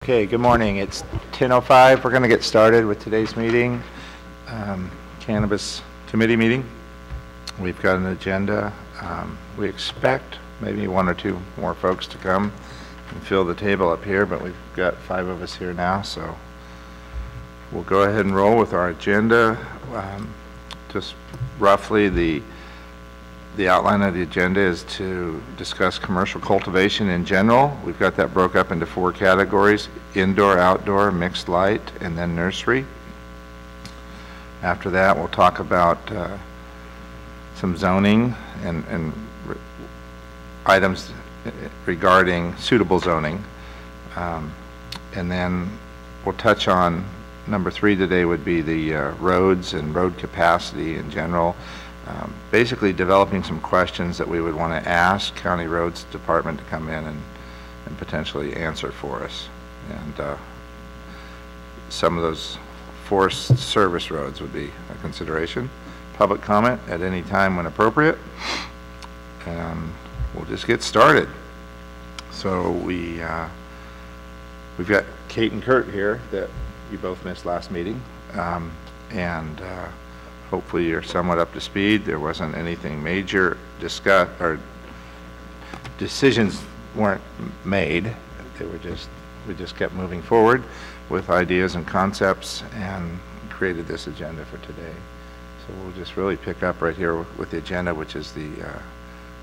Okay, good morning. It's 10:05. We're going to get started with today's meeting, Cannabis Committee meeting. We've got an agenda. We expect maybe one or two more folks to come and fill the table up here, but we've got 5 of us here now, so we'll go ahead and roll with our agenda. Just roughly, the outline of the agenda is to discuss commercial cultivation in general. We've got that broke up into 4 categories: indoor, outdoor, mixed light, and then nursery. After that, we'll talk about some zoning and items regarding suitable zoning. And then we'll touch on number 3 today would be the roads and road capacity in general. Basically developing some questions that we would want to ask County Roads Department to come in and potentially answer for us. And some of those Forest Service roads would be a consideration. Public comment at any time when appropriate. And we'll just get started. So we've got Kate and Kurt here that you both missed last meeting. Hopefully you're somewhat up to speed. There wasn't anything major discussed, or decisions weren't made. They were we just kept moving forward with ideas and concepts and created this agenda for today. So we'll just really pick up right here with the agenda, which is the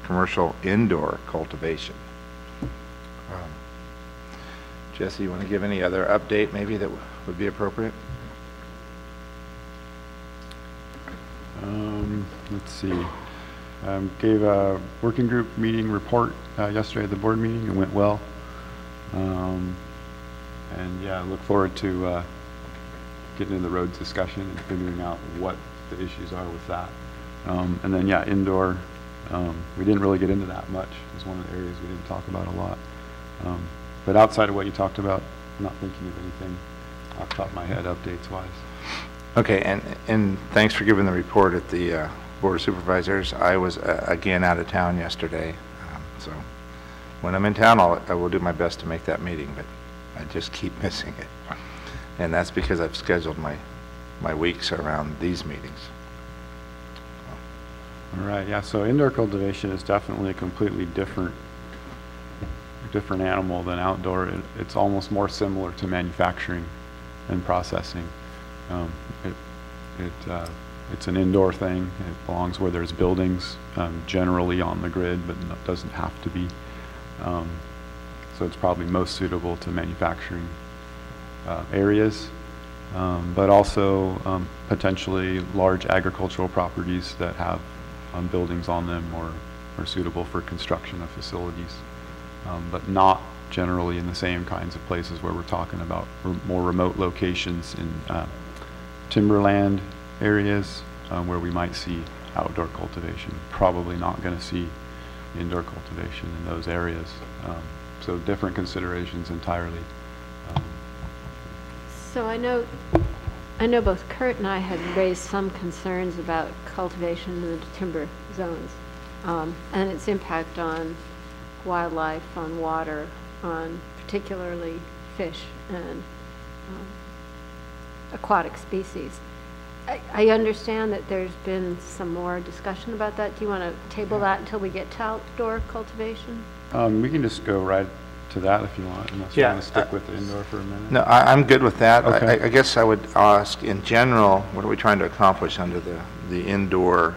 commercial indoor cultivation. Jesse, you want to give any other update maybe that would be appropriate? Let's see. Gave a working group meeting report yesterday at the board meeting. It went well. And yeah, I look forward to getting into the roads discussion and figuring out what the issues are with that. And then yeah, indoor, we didn't really get into that much. It's one of the areas we didn't talk about a lot. But outside of what you talked about, I'm not thinking of anything off the top of my head updates-wise. Okay, and thanks for giving the report at the Board of Supervisors. I was again out of town yesterday, so when I'm in town, I will do my best to make that meeting, but I just keep missing it. And that's because I've scheduled my weeks around these meetings. All right, yeah, so indoor cultivation is definitely a completely different animal than outdoor. It's almost more similar to manufacturing and processing. It's an indoor thing. It belongs where there's buildings, generally on the grid, but it doesn't have to be. So it's probably most suitable to manufacturing areas, but also potentially large agricultural properties that have buildings on them or are suitable for construction of facilities, but not generally in the same kinds of places where we're talking about more remote locations in timberland areas where we might see outdoor cultivation. Probably not going to see indoor cultivation in those areas. So different considerations entirely. So I know both Kurt and I had raised some concerns about cultivation in the timber zones and its impact on wildlife, on water, on particularly fish and aquatic species. I understand that there's been some more discussion about that. Do you want to table that until we get to outdoor cultivation? We can just go right to that if you want, unless you want to stick with the indoor for a minute. No, I'm good with that. Okay. I guess I would ask, in general, what are we trying to accomplish under the indoor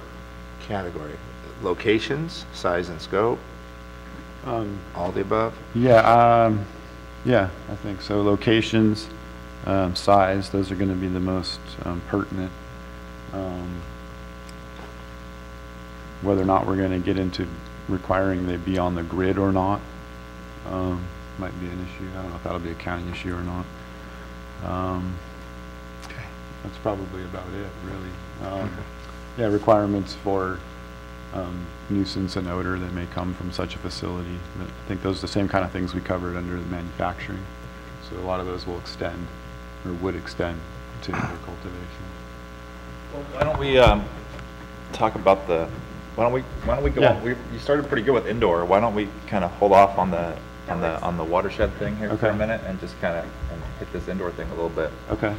category? Locations, size and scope, all the above? Yeah, yeah, I think so. Locations, size, those are going to be the most pertinent. Whether or not we're going to get into requiring they be on the grid or not might be an issue. I don't know if that'll be a county issue or not. Okay. That's probably about it, really. Yeah, requirements for nuisance and odor that may come from such a facility. But I think those are the same kind of things we covered under the manufacturing. So a lot of those will extend, or would extend, to indoor cultivation. Well, why don't we talk about the? Why don't we go? Yeah. On, you started pretty good with indoor. Why don't we kind of hold off on the on the watershed thing here for a Okay. minute and just kind of hit this indoor thing a little bit. Okay.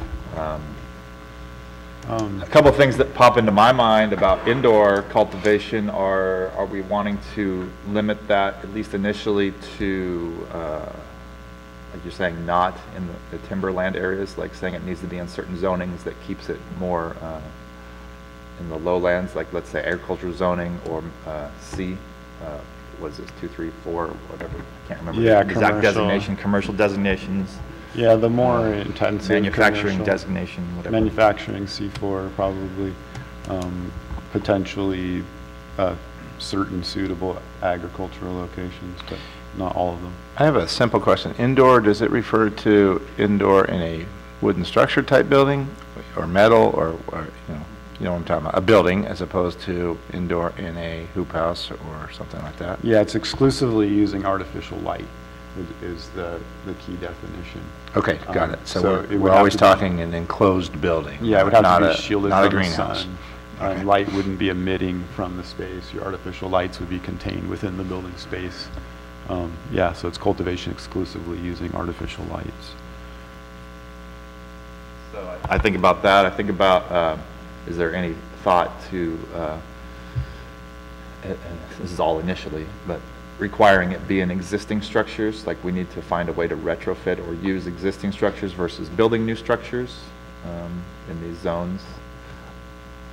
A couple of things that pop into my mind about indoor cultivation are we wanting to limit that, at least initially, to, like you're saying, not in the timberland areas, like saying it needs to be in certain zonings that keeps it more in the lowlands, like let's say agricultural zoning or C, was this 2, 3, 4, whatever, I can't remember Yeah, the exact commercial. designation, commercial designations, Yeah, the more intensive manufacturing commercial- designation, whatever. Manufacturing C4 probably, potentially certain suitable agricultural locations, but not all of them. I have a simple question. Indoor, does it refer to indoor in a wooden structure type building or metal or you know what I'm talking about, a building as opposed to indoor in a hoop house or something like that? Yeah, it's exclusively using artificial light is the key definition. Okay, got it. it So would we're have always to be- talking an enclosed building. Yeah, it would have not to be a- shielded not a from the greenhouse. sun. Okay. Light wouldn't be emitting from the space. Your artificial lights would be contained within the building space. Yeah, so it's cultivation exclusively using artificial lights. So I think about that. I think about, is there any thought to, and this is all initially, but requiring it be in existing structures, like we need to find a way to retrofit or use existing structures versus building new structures in these zones.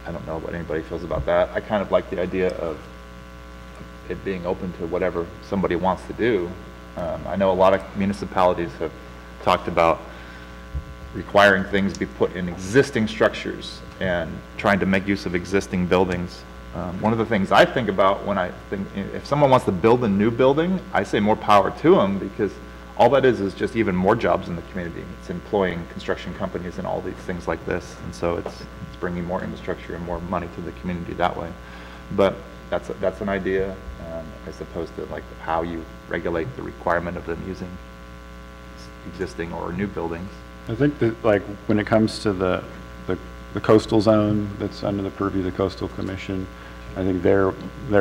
I don't know what anybody feels about that. I kind of like the idea of it being open to whatever somebody wants to do. I know a lot of municipalities have talked about requiring things be put in existing structures and trying to make use of existing buildings. One of the things I think about when I think, if someone wants to build a new building, I say more power to them, because all that is just even more jobs in the community. It's employing construction companies and all these things like this, and so it's bringing more infrastructure and more money to the community that way. But that's an idea, as opposed to like how you regulate the requirement of them using existing or new buildings. I think that, like, when it comes to the coastal zone that's under the purview of the Coastal Commission, I think they're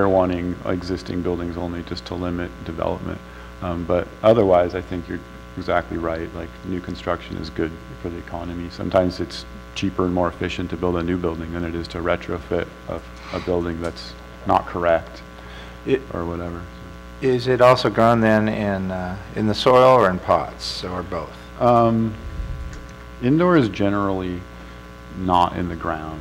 wanting existing buildings only just to limit development. But otherwise, I think you're exactly right. Like, new construction is good for the economy. Sometimes it's cheaper and more efficient to build a new building than it is to retrofit a building that's not correct or whatever. Is it also grown then in the soil or in pots or both? Indoor is generally not in the ground.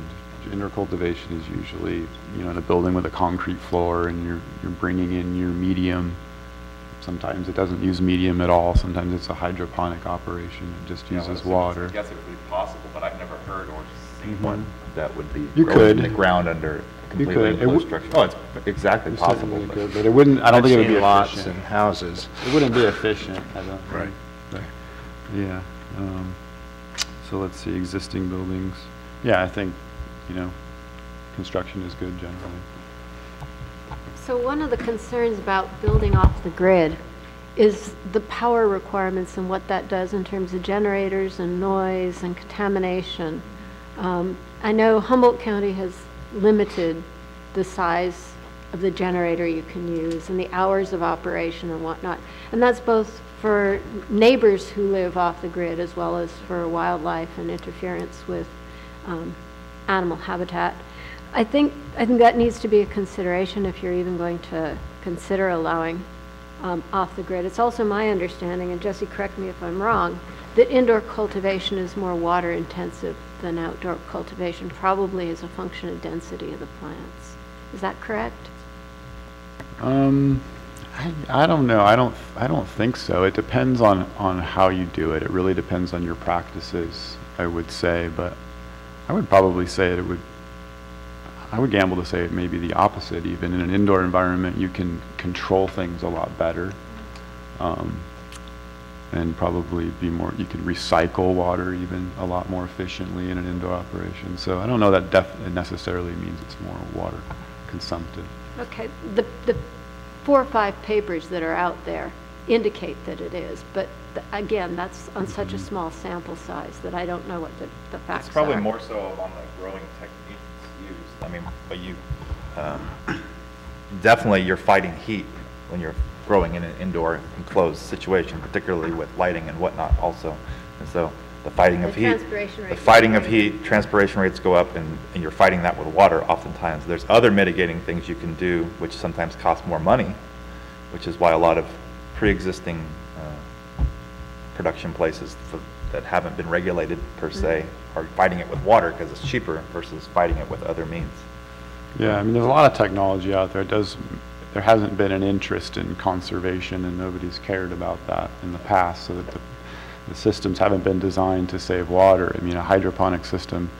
Indoor cultivation is usually, in a building with a concrete floor, and you're bringing in your medium. Sometimes it doesn't use medium at all. Sometimes it's a hydroponic operation. It just uses water. I guess it would be possible, but I've never heard or seen Mhm. one that would be You growing could. in the ground under a completely could. It enclosed would- structure. Oh, it's exactly It's possible. certainly But good, but it wouldn't, I don't I've think it would seen be lots efficient. and houses. It wouldn't be efficient, I don't think. Right. But, yeah. So let's see, existing buildings. Yeah, I think, construction is good generally. So one of the concerns about building off the grid is the power requirements and what that does in terms of generators and noise and contamination. I know Humboldt County has limited the size of the generator you can use and the hours of operation and whatnot. And that's both for neighbors who live off the grid as well as for wildlife and interference with animal habitat. I think that needs to be a consideration if you're even going to consider allowing off the grid. It's also my understanding, and Jesse, correct me if I'm wrong, that indoor cultivation is more water intensive than outdoor cultivation, probably as a function of density of the plants. Is that correct? I don't know. I don't think so. It depends on how you do it. It really depends on your practices, I would say. But I would probably say I would gamble to say it may be the opposite. Even in an indoor environment, you can control things a lot better, and probably you can recycle water even a lot more efficiently in an indoor operation. So I don't know that it necessarily means it's more water consumptive. Okay, the 4 or 5 papers that are out there indicate that it is, but again, that's on such a small sample size that I don't know what the facts are. it's probably more so on the growing techniques used. I mean, but you definitely you're fighting heat when you're growing in an indoor enclosed situation, particularly with lighting and whatnot also. And so the fighting of heat, transpiration rates go up, and you're fighting that with water oftentimes. There's other mitigating things you can do, which sometimes cost more money, which is why a lot of pre-existing production places that haven't been regulated per se are fighting it with water because it's cheaper versus fighting it with other means. Yeah, I mean, there's a lot of technology out there. There hasn't been an interest in conservation, and nobody's cared about that in the past, so that the systems haven't been designed to save water. I mean, a hydroponic system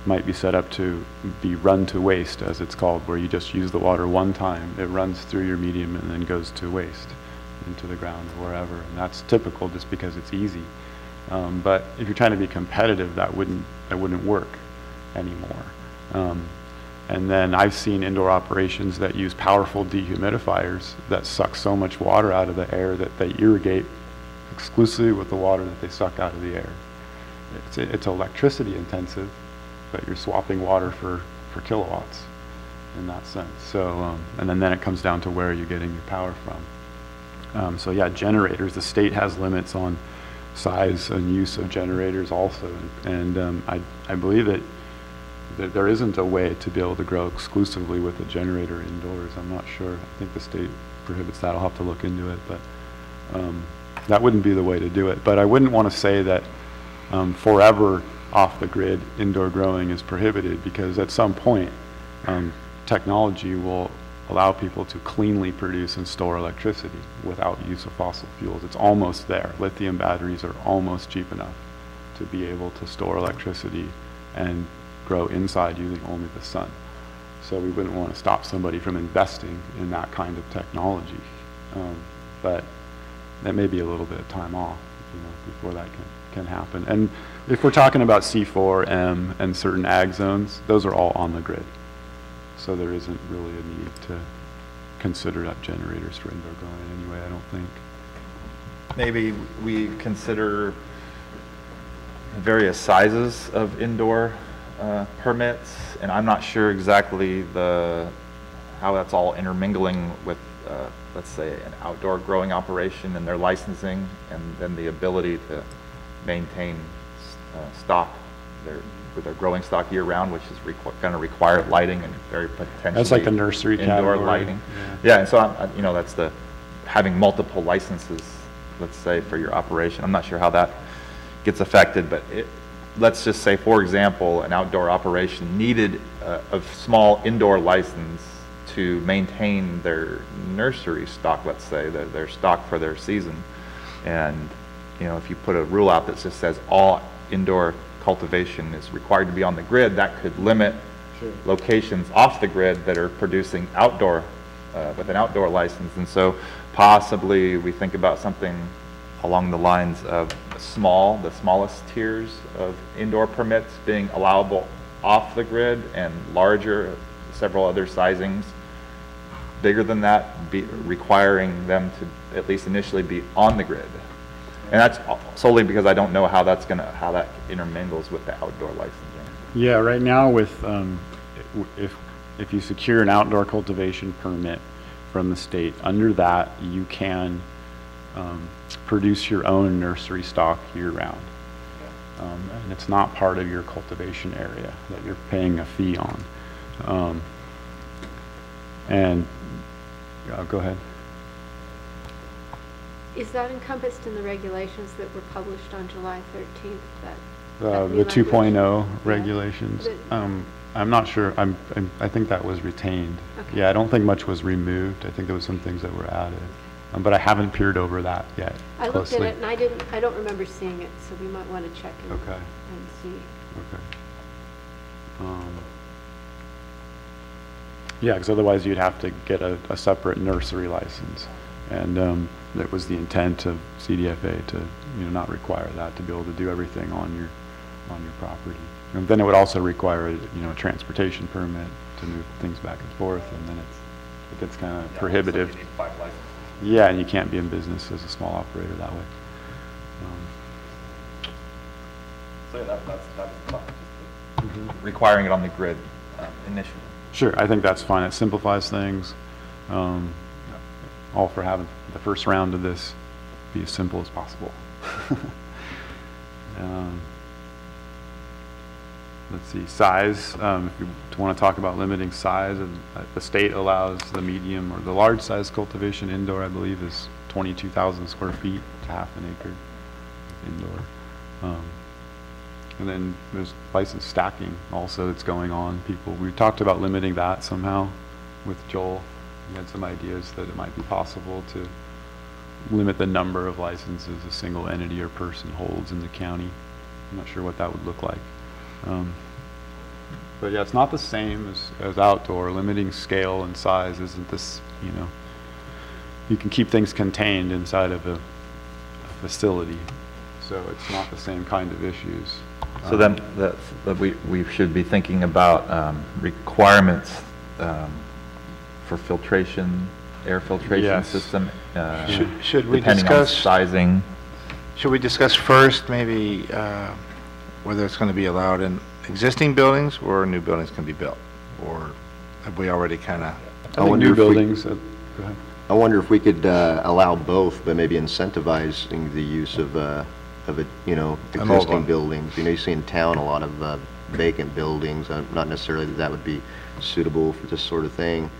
might be set up to be run to waste, as it's called, where you just use the water one time. It runs through your medium and then goes to waste, into the ground or wherever. And that's typical just because it's easy. But if you're trying to be competitive, that wouldn't work anymore. And then I've seen indoor operations that use powerful dehumidifiers that suck so much water out of the air that they irrigate exclusively with the water that they suck out of the air. It's electricity intensive, but you're swapping water for kilowatts in that sense. So, and then it comes down to where you're getting your power from. So yeah, generators, the state has limits on size and use of generators also. And I believe that there isn't a way to be able to grow exclusively with a generator indoors. I'm not sure. I think the state prohibits that. I'll have to look into it, but that wouldn't be the way to do it. But I wouldn't want to say that forever off the grid indoor growing is prohibited, because at some point technology will allow people to cleanly produce and store electricity without use of fossil fuels. It's almost there. Lithium batteries are almost cheap enough to be able to store electricity and grow inside using only the sun. So we wouldn't want to stop somebody from investing in that kind of technology. But that may be a little bit of time off, before that can happen. And if we're talking about C4, M, and certain ag zones, those are all on the grid. So there isn't really a need to consider up generators for indoor growing anyway, I don't think. Maybe we consider various sizes of indoor permits, and I'm not sure exactly how that's all intermingling with, let's say, an outdoor growing operation and their licensing, and then the ability to maintain stock, their growing stock year-round, which is going to require lighting and very potentially that's like the nursery indoor category. Lighting. Yeah, and so that's having multiple licenses, let's say, for your operation. I'm not sure how that gets affected, but let's just say, for example, an outdoor operation needed a small indoor license to maintain their nursery stock, let's say, their stock for their season. And if you put a rule out that just says all indoor cultivation is required to be on the grid, that could limit locations off the grid that are producing outdoor with an outdoor license. And so possibly we think about something along the lines of the smallest tiers of indoor permits being allowable off the grid, and larger, several other sizings bigger than that, requiring them to at least initially be on the grid. And that's solely because I don't know how that intermingles with the outdoor licensing. Yeah, right now with if you secure an outdoor cultivation permit from the state, under that you can produce your own nursery stock year-round. And it's not part of your cultivation area that you're paying a fee on. Go ahead. Is that encompassed in the regulations that were published on July 13th? The 2.0 regulations? I'm not sure. I think that was retained. Okay. Yeah, I don't think much was removed. I think there was some things that were added. But I haven't peered over that yet I closely. looked at it, and I don't remember seeing it, so we might want to check and see. Okay. Yeah, because otherwise you'd have to get a separate nursery license, and that was the intent of CDFA to not require that, to be able to do everything on your property. And then it would also require a transportation permit to move things back and forth, and then it gets kind of prohibitive. So you need 5 licenses. Yeah, and you can't be in business as a small operator that way. So that's just requiring it on the grid initially. Sure, I think that's fine. It simplifies things. all for having the first round of this be as simple as possible. Let's see, size. If you want to talk about limiting size, the state allows the medium or the large size cultivation indoor, I believe, is 22,000 square feet to half an acre indoor. And then there's license stacking also that's going on. We talked about limiting that somehow with Joel. He had some ideas that it might be possible to limit the number of licenses a single entity or person holds in the county. I'm not sure what that would look like. But yeah, it's not the same as outdoor. Limiting scale and size isn't this, you can keep things contained inside of a facility. So it's not the same kind of issues. So then we should be thinking about requirements for filtration, air filtration yes. system. Should we depending discuss on sizing? Should we discuss first maybe whether it's going to be allowed in existing buildings or new buildings can be built? Or have we already kind of... I think new buildings. Go ahead. I wonder if we could allow both, but maybe incentivizing the use of existing buildings. You see in town a lot of vacant buildings. Not necessarily that would be suitable for this sort of thing,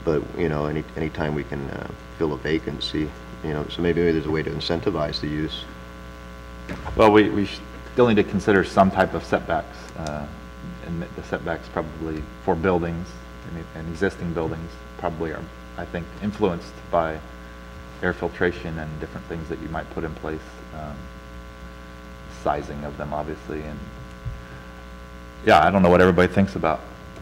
but anytime we can fill a vacancy, so maybe there's a way to incentivize the use. Well, we still need to consider some type of setbacks, and the setbacks probably for buildings and existing buildings probably are, I think, influenced by air filtration and different things that you might put in place, sizing of them obviously, and yeah, I don't know what everybody thinks about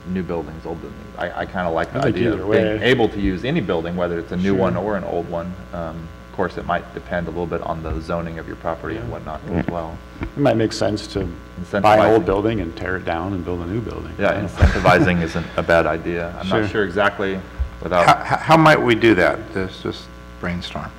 new buildings, old buildings. I kind of like the idea of being able to use any building, whether it's a new one or an old one. Of course, it might depend a little bit on the zoning of your property and whatnot as well. It might make sense to buy an old building and tear it down and build a new building. Yeah, incentivizing isn't a bad idea. I'm not sure exactly without... How might we do that? Just brainstorm.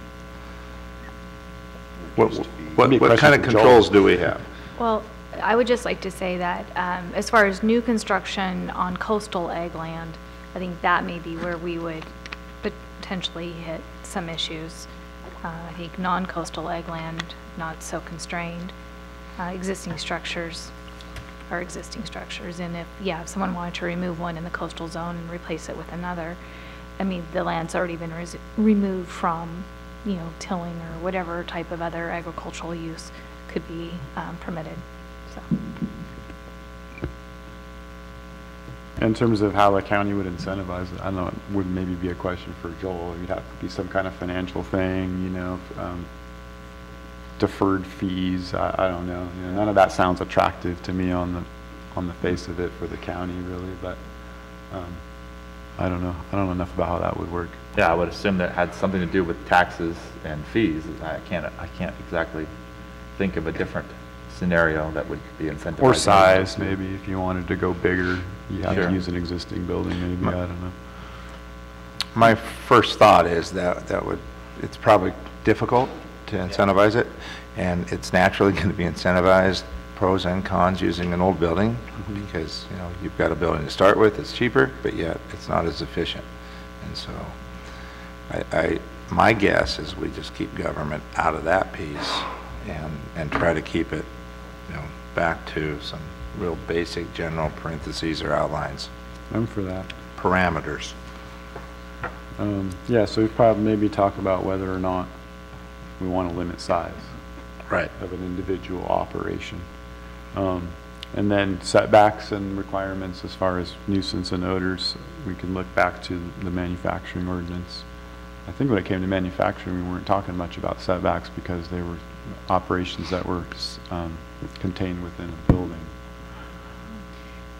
What kind of controls do we have? Well, I would just like to say that as far as new construction on coastal ag land, I think that may be where we would potentially hit some issues. I think non-coastal ag land, not so constrained. Existing structures are existing structures, and if someone wanted to remove one in the coastal zone and replace it with another, I mean, the land's already been removed from, tilling or whatever type of other agricultural use could be permitted. So. In terms of how the county would incentivize it, I don't know, it would maybe be a question for Joel. You'd have to be some kind of financial thing, deferred fees. I don't know. None of that sounds attractive to me on the face of it for the county, really. But I don't know. I don't know enough about how that would work. Yeah, I would assume that had something to do with taxes and fees. I can't exactly think of a different scenario that would be incentivized. Or size, maybe. If you wanted to go bigger, you have Sure. to use an existing building, maybe. I don't know. My first thought is it's probably difficult to incentivize it, and it's naturally going to be incentivized, pros and cons, using an old building, because you've got a building to start with, it's cheaper, but yet it's not as efficient. And so my guess is we just keep government out of that piece and try to keep it back to some real basic general parentheses or outlines. I'm for that. Parameters. Yeah, so we probably maybe talk about whether or not we want to limit size Right. of an individual operation. And then setbacks and requirements as far as nuisance and odors, we can look back to the manufacturing ordinance. I think when it came to manufacturing, we weren't talking much about setbacks because they were operations that were contained within a building.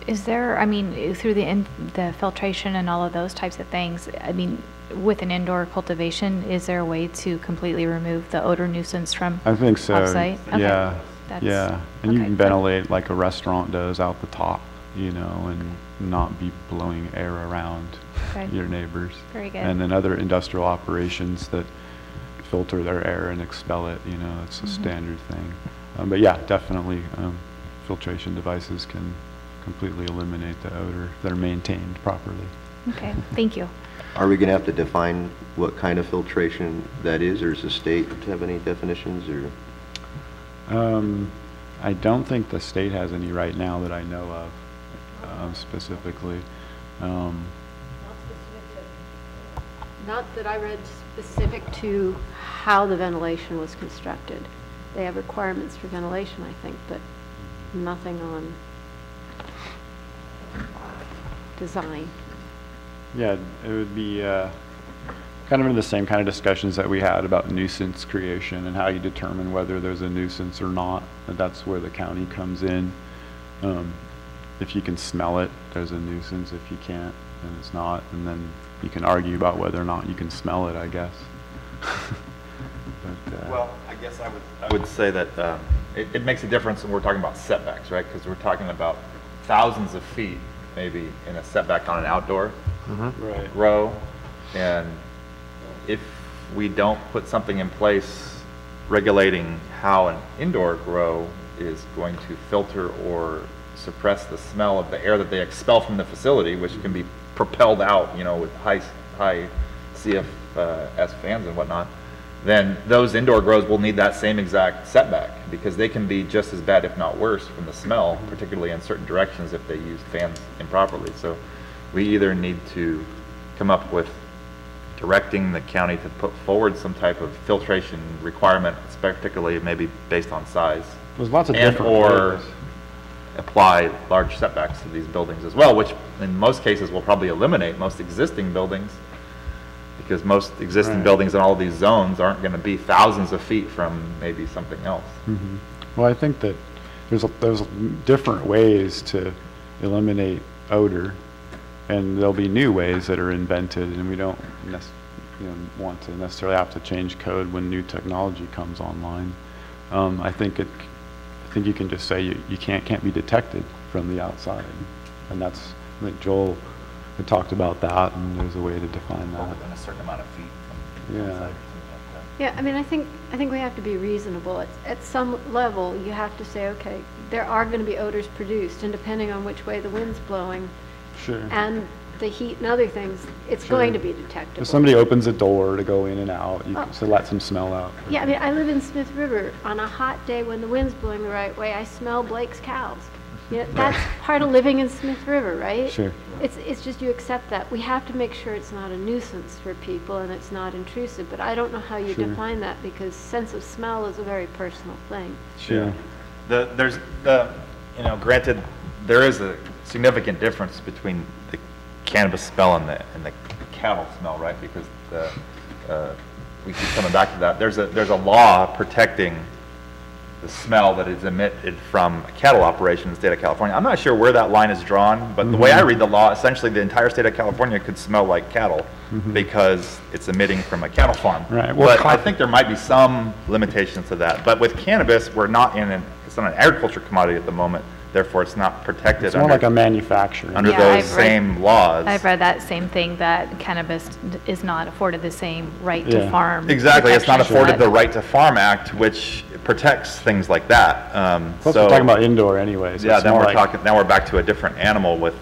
Is there, through the filtration and all of those types of things, with an indoor cultivation, is there a way to completely remove the odor nuisance from I think so. Offsite? Okay. Yeah. Yeah. And you okay, can ventilate like a restaurant does out the top, and not be blowing air around your neighbors. Very good. And then other industrial operations that filter their air and expel it, it's a standard thing. But yeah, definitely filtration devices can completely eliminate the odor if they're maintained properly. Okay, thank you. Are we gonna have to define what kind of filtration that is, or does the state have any definitions, or? I don't think the state has any right now that I know of, specifically. Not that I read specific to how the ventilation was constructed. They have requirements for ventilation, I think, but nothing on design. Yeah, it would be kind of in the same kind of discussions that we had about nuisance creation and how you determine whether there's a nuisance or not. And that's where the county comes in. If you can smell it, there's a nuisance. If you can't, then it's not. And then you can argue about whether or not you can smell it, I guess. But, well, I guess I would say that it makes a difference when we're talking about setbacks, right? Because we're talking about thousands of feet, maybe, in a setback on an outdoor right. grow. And if we don't put something in place regulating how an indoor grow is going to filter or suppress the smell of the air that they expel from the facility, which can be propelled out, you know, with high CFS fans and whatnot, then those indoor grows will need that same exact setback, because they can be just as bad, if not worse, from the smell, particularly in certain directions if they use fans improperly. So we either need to come up with directing the county to put forward some type of filtration requirement, particularly maybe based on size, There's lots of and different or ways. apply large setbacks to these buildings as well, which in most cases will probably eliminate most existing buildings, because most existing Right. buildings in all of these zones aren't going to be thousands of feet from maybe something else. Mm-hmm. Well, I think that there's different ways to eliminate odor, and there'll be new ways that are invented, and we don't want to necessarily have to change code when new technology comes online. I think you can just say you can't be detected from the outside, and I think Joel had talked about that, and there's a way to define that. Within a certain amount of feet from the Yeah. outside or something like that. Yeah, I mean, I think we have to be reasonable. At some level, you have to say, okay, there are going to be odors produced, and depending on which way the wind's blowing Sure. and the heat and other things, it's Sure. going to be detectable. If somebody opens a door to go in and out, Oh. to let some smell out. Yeah, I mean, I live in Smith River. On a hot day when the wind's blowing the right way, I smell Blake's cows. You know, that's part of living in Smith River, right? Sure. It's just you accept that. We have to make sure it's not a nuisance for people and it's not intrusive, but I don't know how you Sure. define that, because sense of smell is a very personal thing. Sure. Granted, there is a significant difference between the cannabis smell and the cattle smell, right? Because we keep coming back to that. There's a law protecting the smell that is emitted from a cattle operation in the state of California. I'm not sure where that line is drawn, but the way I read the law, essentially the entire state of California could smell like cattle because it's emitting from a cattle farm. Right. Well, But I think there might be some limitations to that. But with cannabis, it's not an agriculture commodity at the moment. Therefore, it's not protected It's more like a manufacturing. under Yeah, those I've read- same laws. I've read that same thing, that cannabis is not afforded the same right Yeah. to farm. Exactly, it's not protections afforded that- the Right to Farm Act, which protects things like that. Plus, So- we're talking about indoor anyway. So Yeah, it's then more we're like, talking, now we're back to a different animal with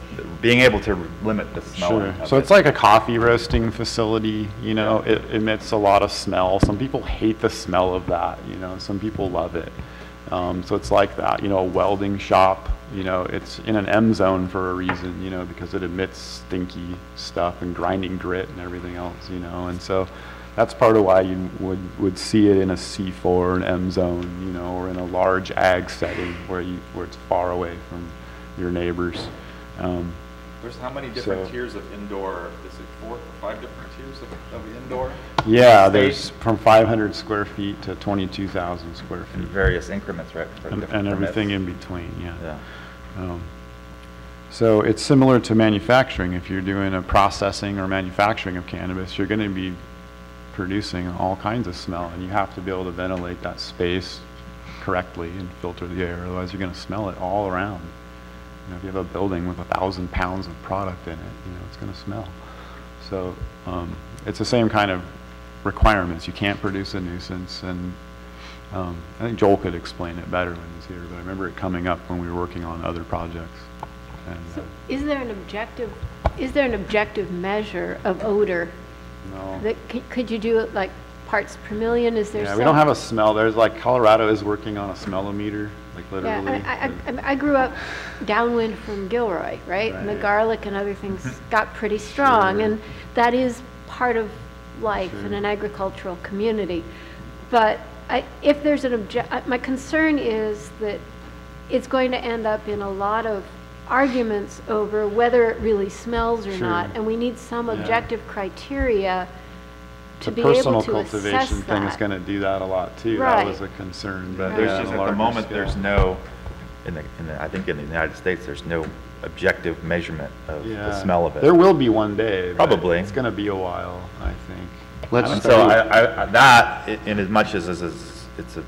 being able to limit the smell. Sure. of So it. it's like a coffee roasting facility, it emits a lot of smell. Some people hate the smell of that, some people love it. So it's like that, a welding shop, it's in an M zone for a reason, because it emits stinky stuff and grinding grit and everything else, and so that's part of why you would see it in a C4, an M zone, or in a large ag setting where it's far away from your neighbors. There's how many different so- tiers of indoor, is it 4 or 5 different tiers of indoor? Yeah, State? there's from 500 square feet to 22,000 square In feet. various increments, right? for And different everything permits. in between, yeah. Yeah. So it's similar to manufacturing. If you're doing a processing or manufacturing of cannabis, you're going to be producing all kinds of smell, and you have to be able to ventilate that space correctly and filter the air, otherwise you're going to smell it all around. If you have a building with 1,000 pounds of product in it, it's going to smell. So it's the same kind of requirements. You can't produce a nuisance, and I think Joel could explain it better when he's here, but I remember it coming up when we were working on other projects. And, So is there an objective is there an objective measure of odor? No. That, could you do it like parts per million? Is there Yeah, some? we don't have a smell. There's like, Colorado is working on a smellometer, like literally. Yeah, I grew up downwind from Gilroy, right? And the Right. garlic and other things got pretty strong, Sure. and that is part of life in an agricultural community. But if there's an my concern is that it's going to end up in a lot of arguments over whether it really smells or Sure. not, and we need some Yeah. objective criteria to The be able personal to assess cultivation thing is that. going to do that a lot too. That Right. was a concern, but There's yeah, just, on a at the larger moment, scale. there's no, I think in the United States, there's no objective measurement of the Yeah. smell of it. There will be one day. but Probably. It's going to be a while, I think. Let's And so that, in as much as it's a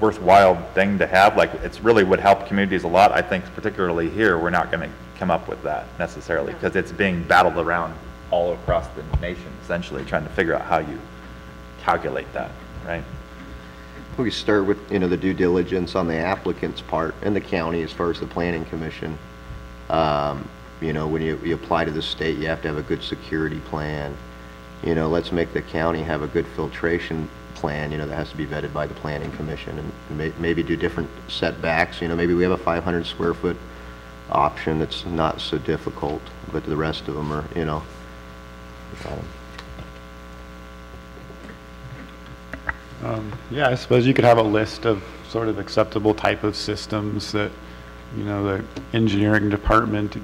worthwhile thing to have, like, it's really would help communities a lot. I think particularly here, we're not going to come up with that necessarily, because it's being battled around all across the nation, essentially, trying to figure out how you calculate that, right? We start with, you know, the due diligence on the applicant's part and the county as far as the planning commission. You know, when you apply to the state, you have to have a good security plan. You know, let's make the county have a good filtration plan, you know, that has to be vetted by the planning commission, and maybe do different setbacks. You know, maybe we have a 500 square foot option that's not so difficult, but the rest of them are, you know. Yeah, I suppose you could have a list of sort of acceptable type of systems that, you know, the engineering department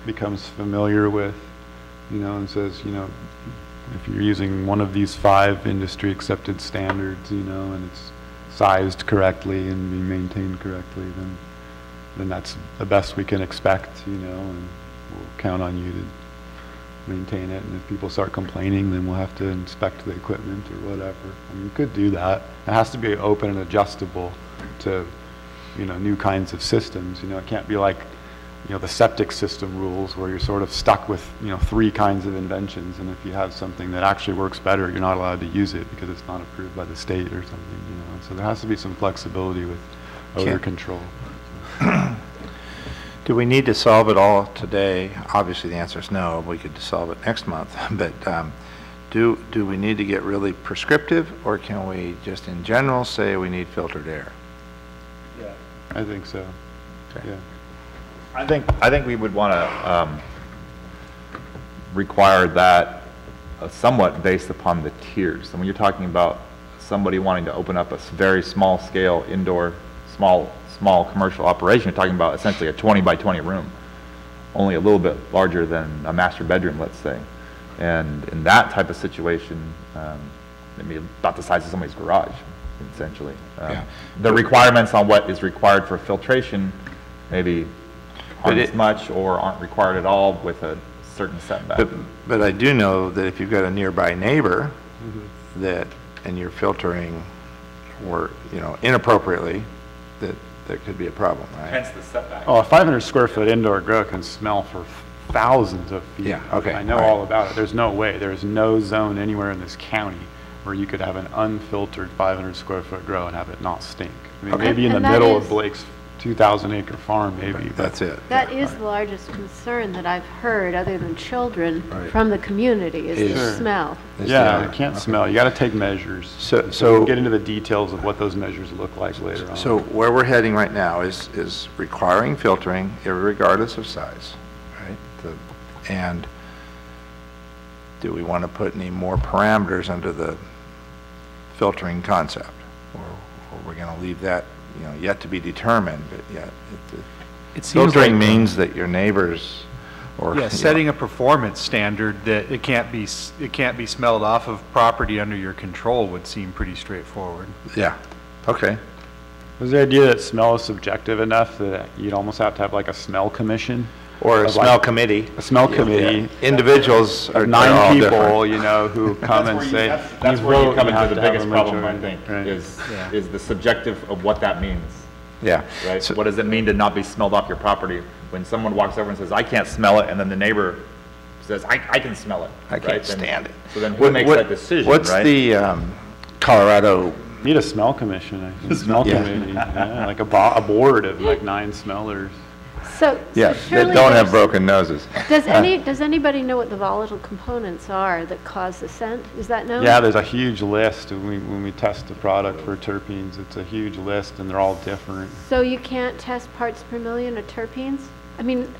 becomes familiar with, you know, and says, you know, if you're using one of these 5 industry accepted standards, you know, and it's sized correctly and being maintained correctly, then that's the best we can expect, you know, and we'll count on you to maintain it. And if people start complaining, then we'll have to inspect the equipment or whatever. I mean, you could do that. It has to be open and adjustable to, you know, new kinds of systems. You know, it can't be like, you know, the septic system rules where you're sort of stuck with, you know, 3 kinds of inventions, and if you have something that actually works better, you're not allowed to use it because it's not approved by the state or something, you know. So there has to be some flexibility with odor control. Do we need to solve it all today? Obviously, the answer is no. We could solve it next month. But do we need to get really prescriptive, or can we just in general say we need filtered air? Yeah, I think so. Okay. Yeah. I think we would want to require that somewhat based upon the tiers. And when you're talking about somebody wanting to open up a very small scale indoor, small commercial operation, you're talking about essentially a 20 by 20 room, only a little bit larger than a master bedroom, let's say. And in that type of situation, maybe about the size of somebody's garage, essentially. Yeah. The requirements on what is required for filtration maybe aren't as much or aren't required at all with a certain setback. But I do know that if you've got a nearby neighbor that, and you're filtering, or, you know, inappropriately, that there could be a problem, right? Hence the setback. Oh, a 500 square foot indoor grow can smell for thousands of feet. Yeah, okay, I know right. all about it. There's no way. There's no zone anywhere in this county where you could have an unfiltered 500 square foot grow and have it not stink. I mean, Okay. maybe in the And that middle of is- Blake's 2,000 acre farm, maybe. but- That's it. That is the largest concern that I've heard, other than children, Right. from the community, is the Sure. smell. Is Yeah, the- it can't okay. smell. You got to take measures. So- we so- can get into the details of what those measures look like later on. So where we're heading right now is requiring filtering regardless of size, right? And do we want to put any more parameters under the filtering concept? Or we're going to leave that, you know, yet to be determined, but yet It seems filtering like, means that your neighbors or. you yeah, know, setting a performance standard that it can't be smelled off of property under your control would seem pretty straightforward. Yeah, okay. Was the idea that smell is subjective enough that you'd almost have to have like a smell commission? Or a Of smell like- committee. A smell committee. Individuals are Of they're all 9 different. people, you know, who come and say. That's "You where you vote, come have into the to have biggest a problem, I majority." think, Right. is the subjective of what that means, Yeah. right? So- What does it mean to not be smelled off your property? When someone walks over and says, I can't smell it, and then the neighbor says, I can smell it. I right? can't Then- stand it. So then who makes that decision, What's right? the Colorado, Need a smell commission, I think. Smell Yeah. committee, yeah, like a board of like 9 smellers. So Yeah, surely that don't have there's- broken noses. Does anybody know what the volatile components are that cause the scent? Is that known? Yeah, there's a huge list. When we test the product for terpenes, it's a huge list, and they're all different. So you can't test parts per million of terpenes? I mean,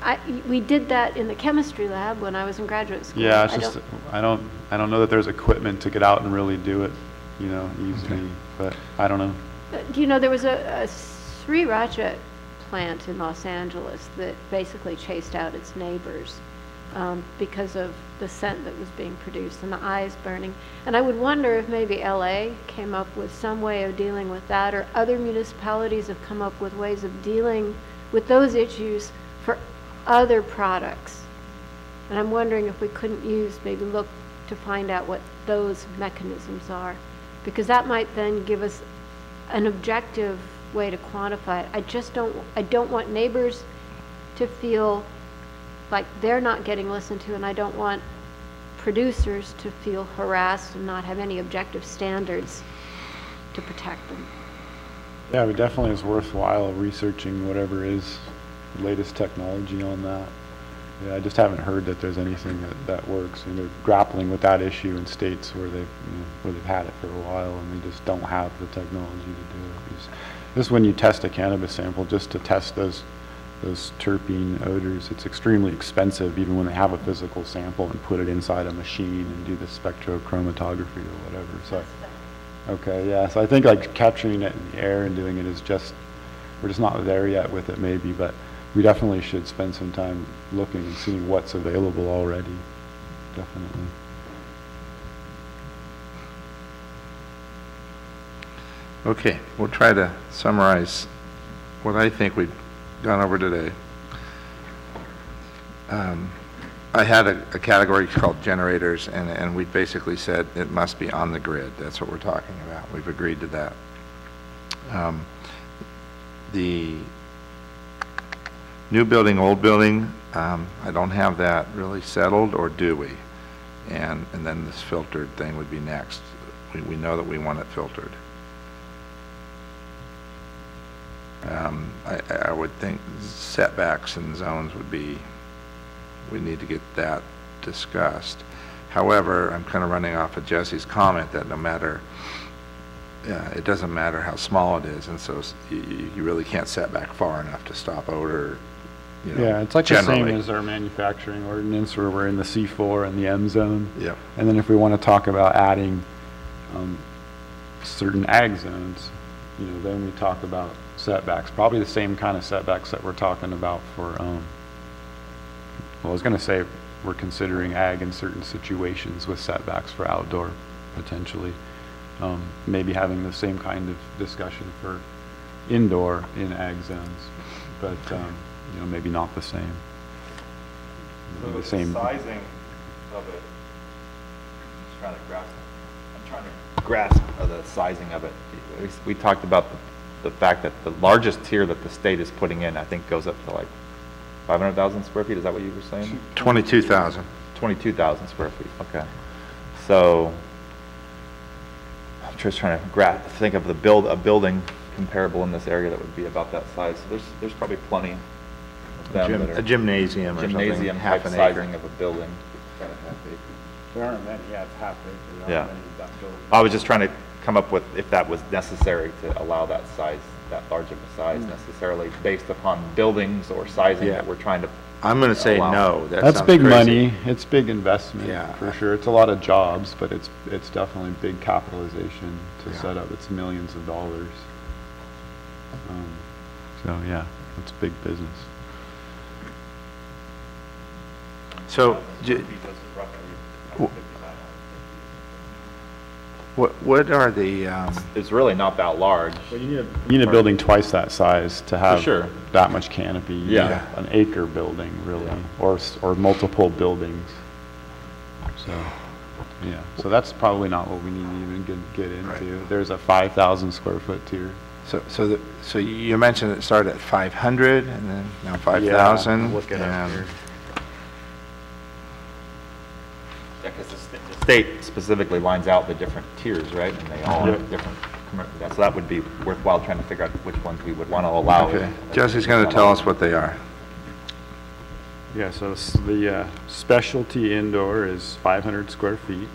we did that in the chemistry lab when I was in graduate school. Yeah, it's just, I don't know that there's equipment to get out and really do it, you know, easily, but I don't know. You know, there was a sriracha plant in Los Angeles that basically chased out its neighbors because of the scent that was being produced and the eyes burning. And I would wonder if maybe LA came up with some way of dealing with that, or other municipalities have come up with ways of dealing with those issues for other products. And I'm wondering if we couldn't maybe look to find out what those mechanisms are, because that might then give us an objective way to quantify it. I don't want neighbors to feel like they're not getting listened to, and I don't want producers to feel harassed and not have any objective standards to protect them. Yeah, it definitely is worthwhile researching whatever is the latest technology on that. Yeah, I just haven't heard that there's anything that works, and they're grappling with that issue in states where they've had it for a while, and they just don't have the technology to do it. This when you test a cannabis sample, just to test those terpene odors, it's extremely expensive, even when they have a physical sample and put it inside a machine and do the spectrochromatography or whatever. So, okay, yeah. So I think like capturing it in the air and doing it is just, we're just not there yet with it, maybe, but we definitely should spend some time looking and seeing what's available already. Definitely. Okay, we'll try to summarize what I think we've gone over today. I had a category called generators, and we basically said it must be on the grid. That's what we're talking about. We've agreed to that. The new building, old building, I don't have that really settled, or do we? And then this filtered thing would be next. We know that we want it filtered. I would think setbacks and zones would be, we need to get that discussed. However, I'm kind of running off of Jesse's comment that no matter, it doesn't matter how small it is, and so you really can't set back far enough to stop odor. You know, yeah, it's like generally. the same as our manufacturing ordinance where we're in the C4 and the M zone. Yeah. And then if we want to talk about adding certain ag zones, you know, then we talk about setbacks, probably the same kind of setbacks that we're talking about for, well, I was going to say we're considering ag in certain situations with setbacks for outdoor, potentially. Maybe having the same kind of discussion for indoor in ag zones, but you know, maybe not the same. So the same sizing of it, I'm trying to grasp the sizing of it. We talked about the fact that the largest tier that the state is putting in, I think, goes up to like 500,000 square feet. Is that what you were saying? 22,000. 22,000 square feet. Okay. So I'm just trying to think of a building comparable in this area that would be about that size. So there's probably plenty of them that are A gymnasium or something, gymnasium half type an acre. sizing of a building. There aren't many, yeah, it's half acre. Yeah. I was just trying to come up with if that was necessary to allow that size, that large of a size necessarily based upon buildings or sizing Yeah. that we're trying to. I'm going to say allow. no. That That's sounds big crazy. money. It's big investment, Yeah. for sure. It's a lot of jobs, but it's definitely big capitalization to Yeah. set up. It's millions of dollars. So yeah, it's big business. So, what are the, It's really not that large. Well, you need a building twice that size to have sure. that much canopy. You Yeah. need an acre building, really, Yeah. or multiple buildings. So, yeah, so that's probably not what we need to even get into. Right. There's a 5,000 square foot tier. so you mentioned it started at 500 and then now 5,000. Yeah, I'll look it up and- here. Yeah, because the state specifically lines out the different tiers, right? And they all have different, so that would be worthwhile trying to figure out which ones we would want to allow. Okay, Jesse's going to tell us what they are. Yeah, so the specialty indoor is 500 square feet.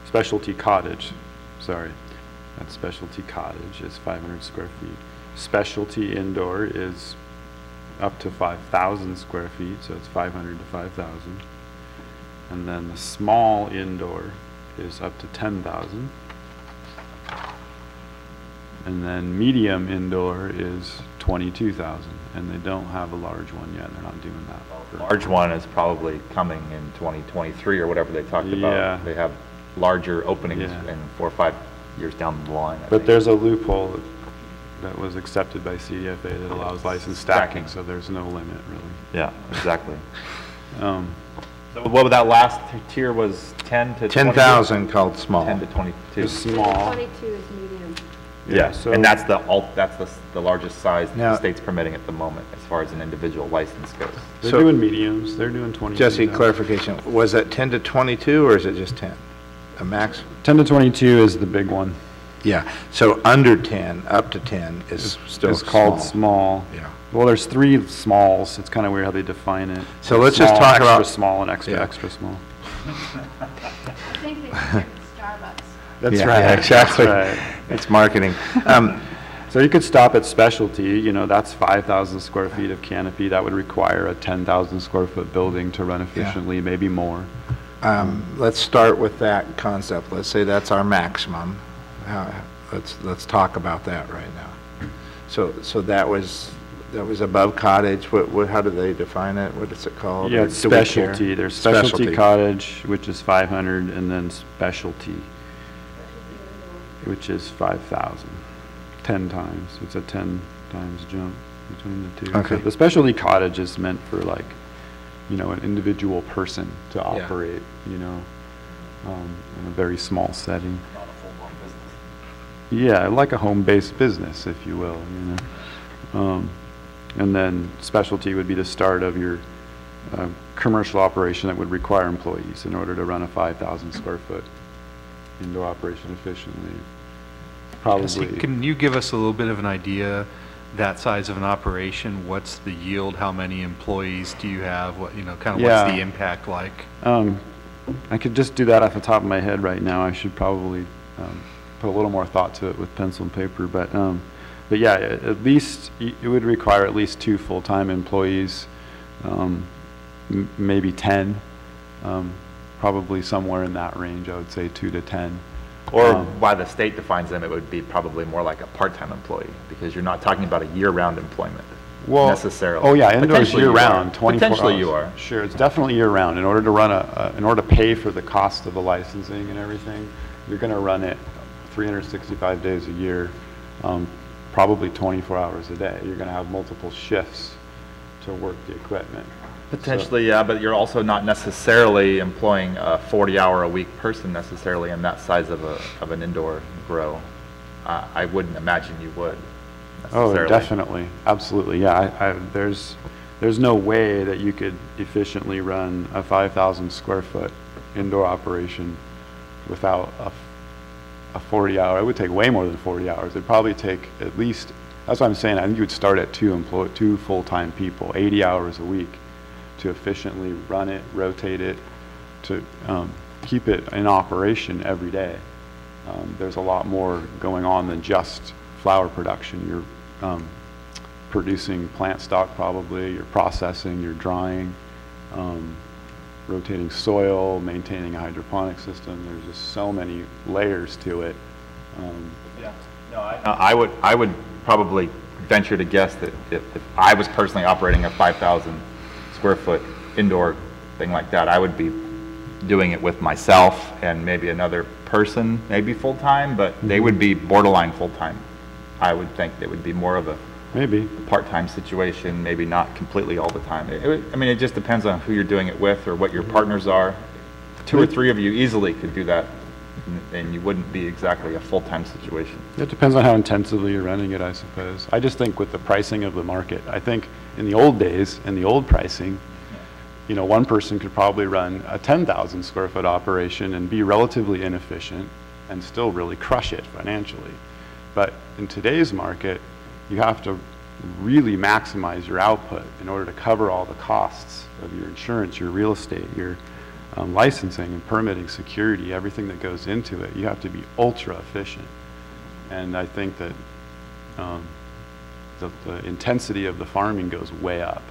Specialty cottage, sorry, that specialty cottage is 500 square feet. Specialty indoor is up to 5,000 square feet, so it's 500 to 5,000. And then the small indoor is up to 10,000. And then medium indoor is 22,000, and they don't have a large one yet. They're not doing that. Large one is probably coming in 2023 or whatever they talked about. Yeah. They have larger openings Yeah. in 4 or 5 years down the line, I But think. there's a loophole that was accepted by CDFA that allows license stacking, so there's no limit, really. Yeah, exactly. So what would that last tier was 10 to 22? 10,000 called small. 10 to 22. The small, 22 is medium. Yeah, so- and that's the largest size Now- the state's permitting at the moment as far as an individual license goes. they're So- doing mediums, they're doing 20. Jesse, clarification, was that 10 to 22 or is it just 10? A max? 10 to 22 is the big one. Yeah, so under 10, up to 10 is still It's called small. Yeah. Well, there's 3 smalls. It's kind of weird how they define it. So let's just Small, talk about- extra small and extra, Yeah. extra small. I think they consider Starbucks. That's Yeah, right. yeah, exactly. That's right. It's marketing. So you could stop at specialty, you know, that's 5,000 square feet of canopy. That would require a 10,000 square foot building to run efficiently, maybe more. Let's start with that concept. Let's say that's our maximum. Let's talk about that right now. So that was above cottage. How do they define it? What is it called? Yeah, Or it's do we care? specialty. There's specialty cottage, which is 500, and then specialty, which is 5,000. 10 times. It's a 10 times jump between the two. Okay. So the specialty cottage is meant for, like, you know, an individual person to operate, you know, in a very small setting. Not a full-blown business. Yeah, like a home-based business, if you will, you know. And then specialty would be the start of your commercial operation that would require employees in order to run a 5,000 square foot indoor operation efficiently. Jesse, Probably. can you give us a little bit of an idea, that size of an operation, what's the yield, how many employees do you have, what, you know, kind of what's Yeah. the impact like? I could just do that off the top of my head right now. I should probably put a little more thought to it with pencil and paper, but yeah, at least, it would require at least 2 full-time employees, maybe 10, probably somewhere in that range, I would say 2 to 10. Or by the state defines them, it would be probably more like a part-time employee, because you're not talking about a year-round employment necessarily. Oh yeah, indoors Potentially you year-round, are. 24 hours. Potentially you are. Sure, it's definitely year-round. In order to run in order to pay for the cost of the licensing and everything, you're going to run it 365 days a year, probably 24 hours a day. You're going to have multiple shifts to work the equipment. Potentially, yeah, but you're also not necessarily employing a 40-hour-a-week person necessarily in that size of an indoor grow. I wouldn't imagine you would Oh, necessarily. definitely, absolutely, yeah. There's no way that you could efficiently run a 5,000 square foot indoor operation without a 40-hour. It would take way more than 40 hours. It'd probably take at least, that's what I'm saying, I think you would start at 2 full-time people, 80 hours a week to efficiently run it, rotate it, to keep it in operation every day. There's a lot more going on than just flower production. You're producing plant stock probably, you're processing, you're drying, rotating soil, maintaining a hydroponic system. There's just so many layers to it. Yeah. No, I would probably venture to guess that if I was personally operating a 5,000 square foot indoor thing like that, I would be doing it with myself and maybe another person, maybe full-time, but they would be borderline full-time. I would think it would be more of a Maybe. part-time situation, maybe not completely all the time. I mean, it just depends on who you're doing it with or what your partners are. 2 or 3 of you easily could do that, and you wouldn't be exactly a full-time situation. It depends on how intensively you're running it, I suppose. I just think with the pricing of the market, I think in the old days, in the old pricing, you know, one person could probably run a 10,000 square foot operation and be relatively inefficient and still really crush it financially. But in today's market, you have to really maximize your output in order to cover all the costs of your insurance, your real estate, your licensing and permitting, security, everything that goes into it. You have to be ultra efficient. And I think that the intensity of the farming goes way up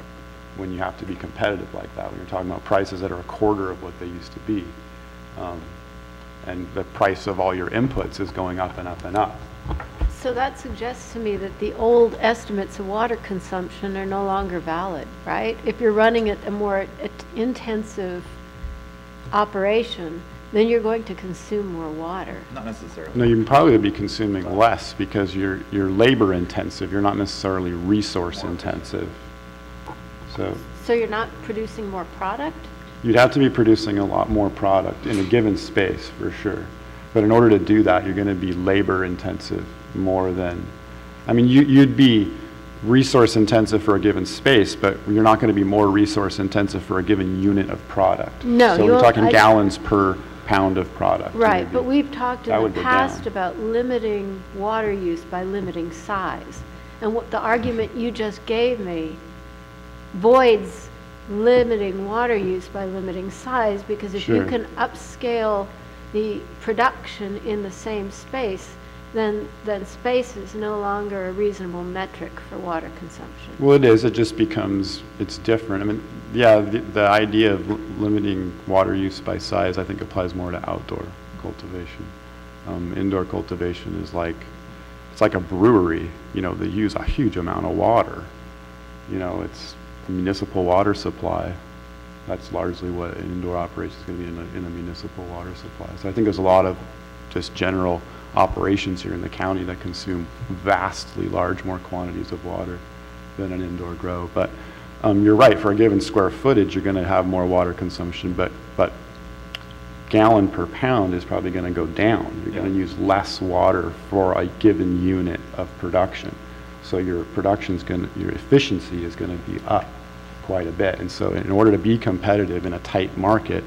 when you have to be competitive like that, when you're talking about prices that are a quarter of what they used to be. And the price of all your inputs is going up and up and up. So that suggests to me that the old estimates of water consumption are no longer valid, right? If you're running at a more intensive operation, then you're going to consume more water. Not necessarily. No, you can probably be consuming less because you're labor intensive. You're not necessarily resource intensive. So you're not producing more product? You'd have to be producing a lot more product in a given space for sure. But in order to do that, you're going to be labor intensive more than, I mean, you'd be resource intensive for a given space, but you're not going to be more resource intensive for a given unit of product. No, so we're talking gallons per pound of product. Right, but we've talked in the past down. about limiting water use by limiting size. And what the argument you just gave me voids limiting water use by limiting size, because if you can upscale the production in the same space, then space is no longer a reasonable metric for water consumption. Well, it is. It just becomes, it's different. I mean, yeah, the idea of limiting water use by size, I think, applies more to outdoor cultivation. Indoor cultivation is like, it's like a brewery. You know, they use a huge amount of water. You know, it's a municipal water supply. That's largely what an indoor operation is going to be in a municipal water supply. So I think there's a lot of just general operations here in the county that consume vastly more quantities of water than an indoor grow. But you're right, for a given square footage, you're going to have more water consumption, but gallon per pound is probably going to go down. You're going to use less water for a given unit of production. So your your efficiency is going to be up quite a bit. And so in order to be competitive in a tight market,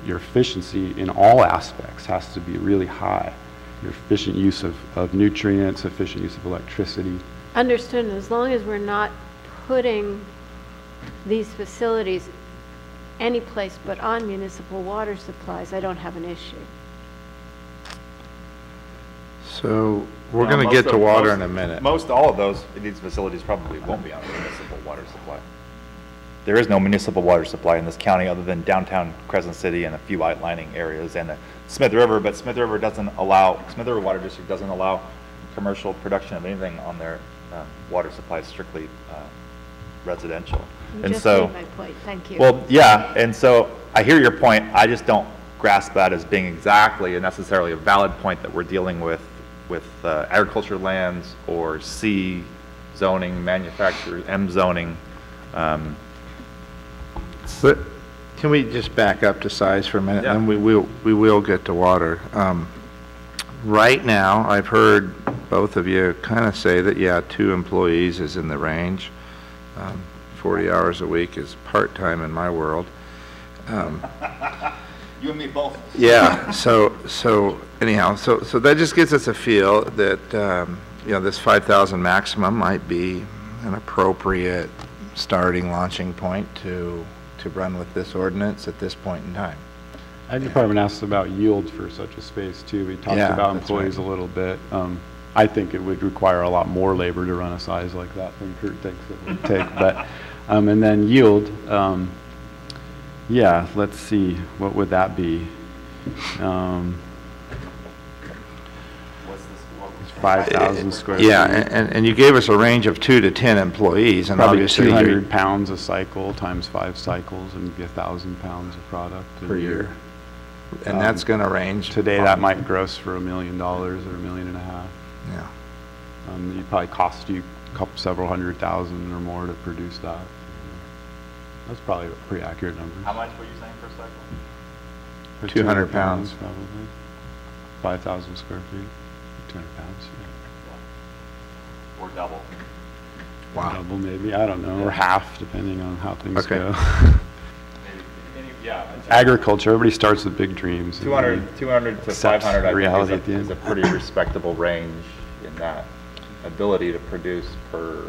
your efficiency in all aspects has to be really high. Your efficient use of nutrients, efficient use of electricity. Understood. As long as we're not putting these facilities any place but on municipal water supplies, I don't have an issue. So we're going to get to water in a minute. Most all of these facilities probably won't be on a municipal water supply. There is no municipal water supply in this county other than downtown Crescent City and a few outlining areas and the Smith River, but Smith River Water District doesn't allow commercial production of anything on their water supply, strictly residential. You just made my point. Thank you. Well, yeah, and so I hear your point. I just don't grasp that as being exactly and necessarily a valid point that we're dealing with agriculture lands or C zoning, manufacturer, M zoning. But can we just back up to size for a minute, Yeah. and we will get to water. Right now, I've heard both of you kind of say that, yeah, 2 employees is in the range. 40 hours a week is part-time in my world. You and me both. Yeah, so anyhow, so that just gives us a feel that, you know, this 5,000 maximum might be an appropriate launching point to run with this ordinance at this point in time. Ag Department asked about yield for such a space too. We talked Yeah, about that's employees right. a little bit. I think it would require a lot more labor to run a size like that than Kurt thinks it would take. But and then yield, yeah, let's see, what would that be? 5,000 square feet. Yeah, and you gave us a range of 2 to 10 employees, and Probably obviously 200 pounds a cycle times 5 cycles and be 1,000 pounds of product per year. And that's going to range. Today that might gross for $1 million or $1.5 million. Yeah. It'd probably cost you several $100,000 or more to produce that. That's probably a pretty accurate number. How much were you saying per cycle? For 200 pounds. Probably. 5,000 square feet. 200 pounds. Yeah. Or double. Wow. Double maybe, I don't know, or half depending on how things Okay. go. Yeah. Agriculture, everybody starts with big dreams. 200 to accept 500, I reality at think, the is end. a pretty respectable range in that ability to produce per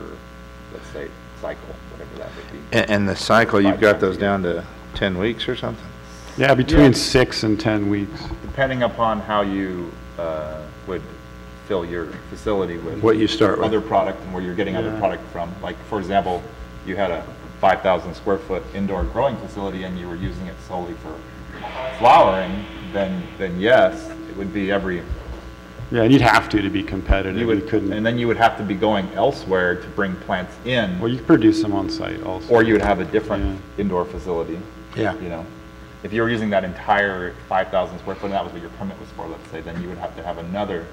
let's say, cycle, whatever that would be. And the cycle, you've 5 got times those a year. down to 10 weeks or something? Yeah, between Yeah. 6 and 10 weeks. Depending upon how you would fill your facility with. What you start with. Other product and where you're getting other Yeah. product from. Like, for example, you had a 5,000 square foot indoor growing facility and you were using it solely for flowering, then yes, it would be every, Yeah, and you'd have to be competitive. you You would, couldn't. and then you would have to be going elsewhere to bring plants in, Well, you could produce them on site also. or you would have a different Yeah. indoor facility. Yeah. You know, if you were using that entire 5,000 square foot, and that was what your permit was for, let's say, then you would have to have another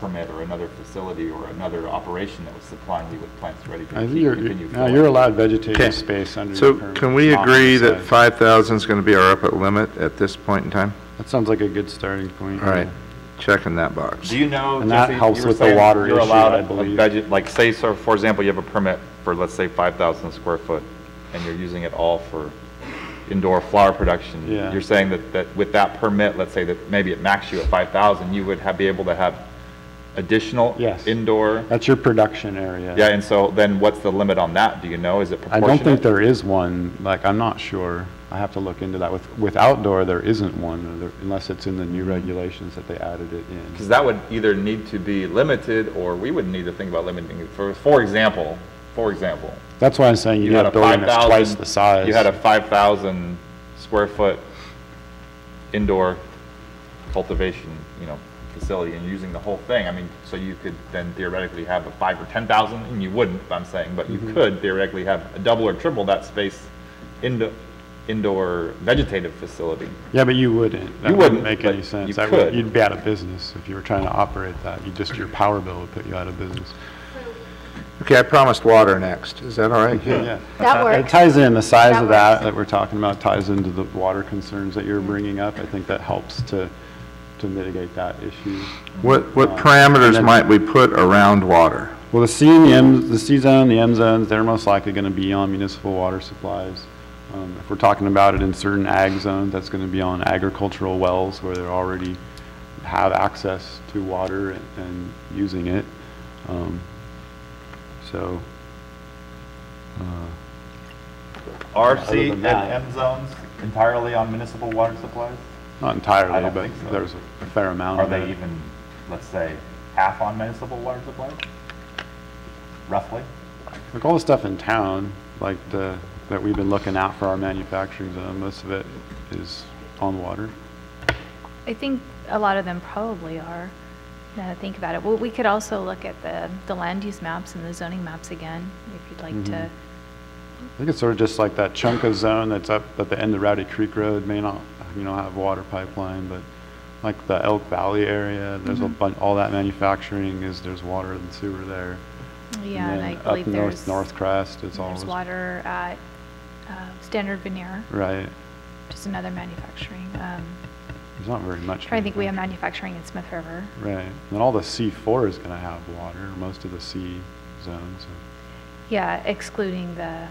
permit or another facility or another operation that was supplying you with plants ready to I think continue no, filling. you're allowed Okay. vegetative space under So your permit. can we not on agree the that site. 5,000 is going to be our upper limit at this point in time? That sounds like a good starting point. All right, checking that box. Do you know, And that Jesse, helps you were with the saying water you're issue, allowed I a believe. like, say, so for example, you have a permit for, let's say, 5,000 square foot, and you're using it all for indoor flower production. Yeah. You're saying that with that permit, let's say that maybe it maxed you at 5,000, you would be able to have additional Yes. indoor? That's your production area. Yeah, and so then what's the limit on that? Do you know? Is it I proportionate? don't think there is one, like, I'm not sure. I have to look into that. With outdoor, there isn't one, unless it's in the new regulations that they added it in. Because that would either need to be limited, or we would need to think about limiting it. For example, That's why I'm saying you you need had a a building that's 5,000. twice the size. You had a 5,000 square foot indoor cultivation, facility, and using the whole thing. I mean, so you could then theoretically have a 5 or 10,000, and you wouldn't, I'm saying, but you could theoretically have a double or triple that space indoor vegetative facility. Yeah, but you wouldn't. That You wouldn't wouldn't, make but any sense. you That could. You'd be out of business if you were trying to operate that. Your power bill would put you out of business. Okay, I promised water next. Is that all right? Yeah. That It works. ties in, the size That of that works. that we're talking about ties into the water concerns that you're bringing up. I think that helps to mitigate that issue. What and parameters then- might we put around water? Well, the C and the M, the C zone, the M zones, they're most likely going to be on municipal water supplies. If we're talking about it in certain ag zones, that's going to be on agricultural wells where they already have access to water and using it. So, Are Other C than and that- M zones entirely on municipal water supplies? not I entirely, don't but think so. there's a fair amount Are of they it. even, let's say, half on municipal water supplies? Roughly? Like all the stuff in town, like that we've been looking at for our manufacturing zone, most of it is on water. I think a lot of them probably are, now that I think about it. Well, we could also look at the land use maps and the zoning maps again, if you'd like to. I think it's sort of just like that chunk of zone that's up at the end of Rowdy Creek Road may not, have water pipeline, but like the Elk Valley area, there's a bunch, all that manufacturing there's water and sewer there. Yeah, and I then believe up there's. North Crest, it's all. There's water at Standard Veneer, Right. just another manufacturing. There's not very much. I think we have manufacturing in Smith River. Right. And all the C4 is going to have water, most of the C zones. Yeah, excluding the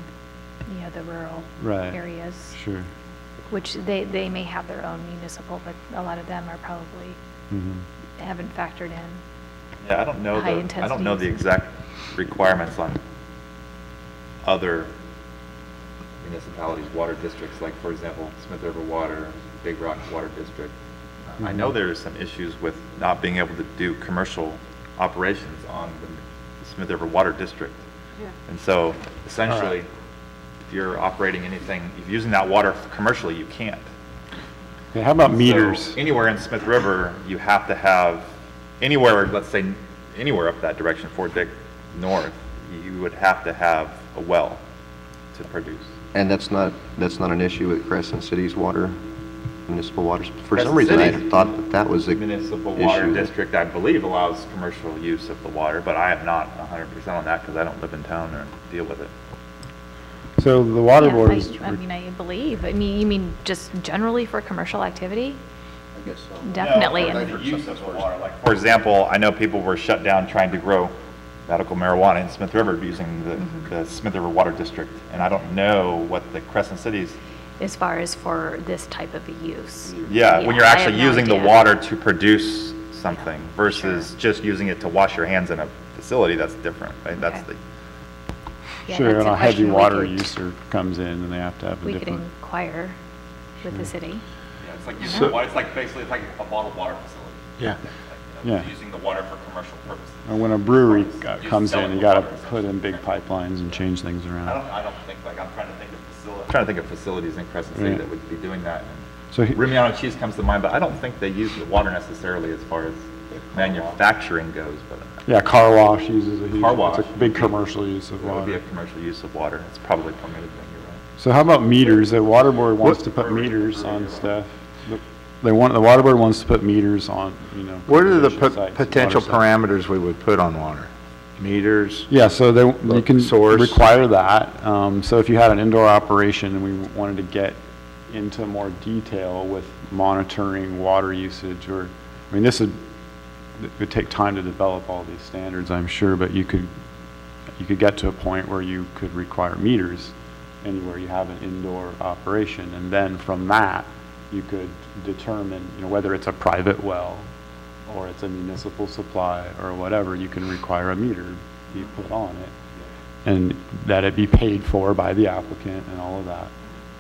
rural Right. areas, Sure. which they may have their own municipal, but a lot of them are probably, haven't factored in. Yeah, I don't know High the intensity. exact requirements on other municipalities' water districts, like, for example, Smith River Water, Big Rock Water District. I know there are some issues with not being able to do commercial operations on the Smith River Water District. Yeah. And so essentially, if you're operating anything, if you're using that water commercially, you can't. Okay, how about So meters? anywhere in Smith River, you have to have, anywhere, let's say, anywhere up that direction, Fort Dick north, you would have to have a well to produce. And that's not an issue with Crescent City's water, municipal water? For some Crescent reason, I City's thought that was a Municipal water issue. district, I believe, allows commercial use of the water, but I am not 100% on that because I don't live in town or deal with it. So the water Yeah, board is. I believe. I mean, you mean just generally for commercial activity? I guess so. Definitely. No, for And the use of the water. Like, for example, I know people were shut down trying to grow medical marijuana in Smith River using the Smith River Water District, and I don't know what the Crescent City's. as far as for this type of a use. Yeah, when you're I have actually no using the idea. water to produce something versus just using it to wash your hands in a facility, that's different, right? That's Okay. the, Yeah, Sure, that's and a heavy question we water could- user comes in and they have to have a We could different. inquire with the city. Yeah, it's like, So- it's like basically it's like a bottled water facility. Yeah. Yeah. Using the water for commercial purposes. Or when a brewery Just comes in, selling you the gotta water, put in big pipelines and change things around. I don't think, like, I'm trying to think of facilities in Crescent City Right. that would be doing that. So he- Rumiano cheese comes to mind, but I don't think they use the water necessarily as far as manufacturing goes, but Yeah, car wash uses a huge, Car wash. it's a big commercial use of that would be a water. commercial use of water. It's probably permitted then, you're right. So how about meters? The water board wants to put meters on stuff. The water board wants to put meters on, you know. What are the cultivation sites, potential water sites. parameters we would put on water? Meters? Yeah, so you can source. require that. So if you had an indoor operation and we wanted to get into more detail with monitoring water usage, or, I mean, it would take time to develop all these standards, I'm sure, but you could get to a point where you could require meters anywhere you have an indoor operation, and then from that, you could determine, you know, whether it's a private well or it's a municipal supply or whatever, you can require a meter be put on it, and that it be paid for by the applicant and all of that.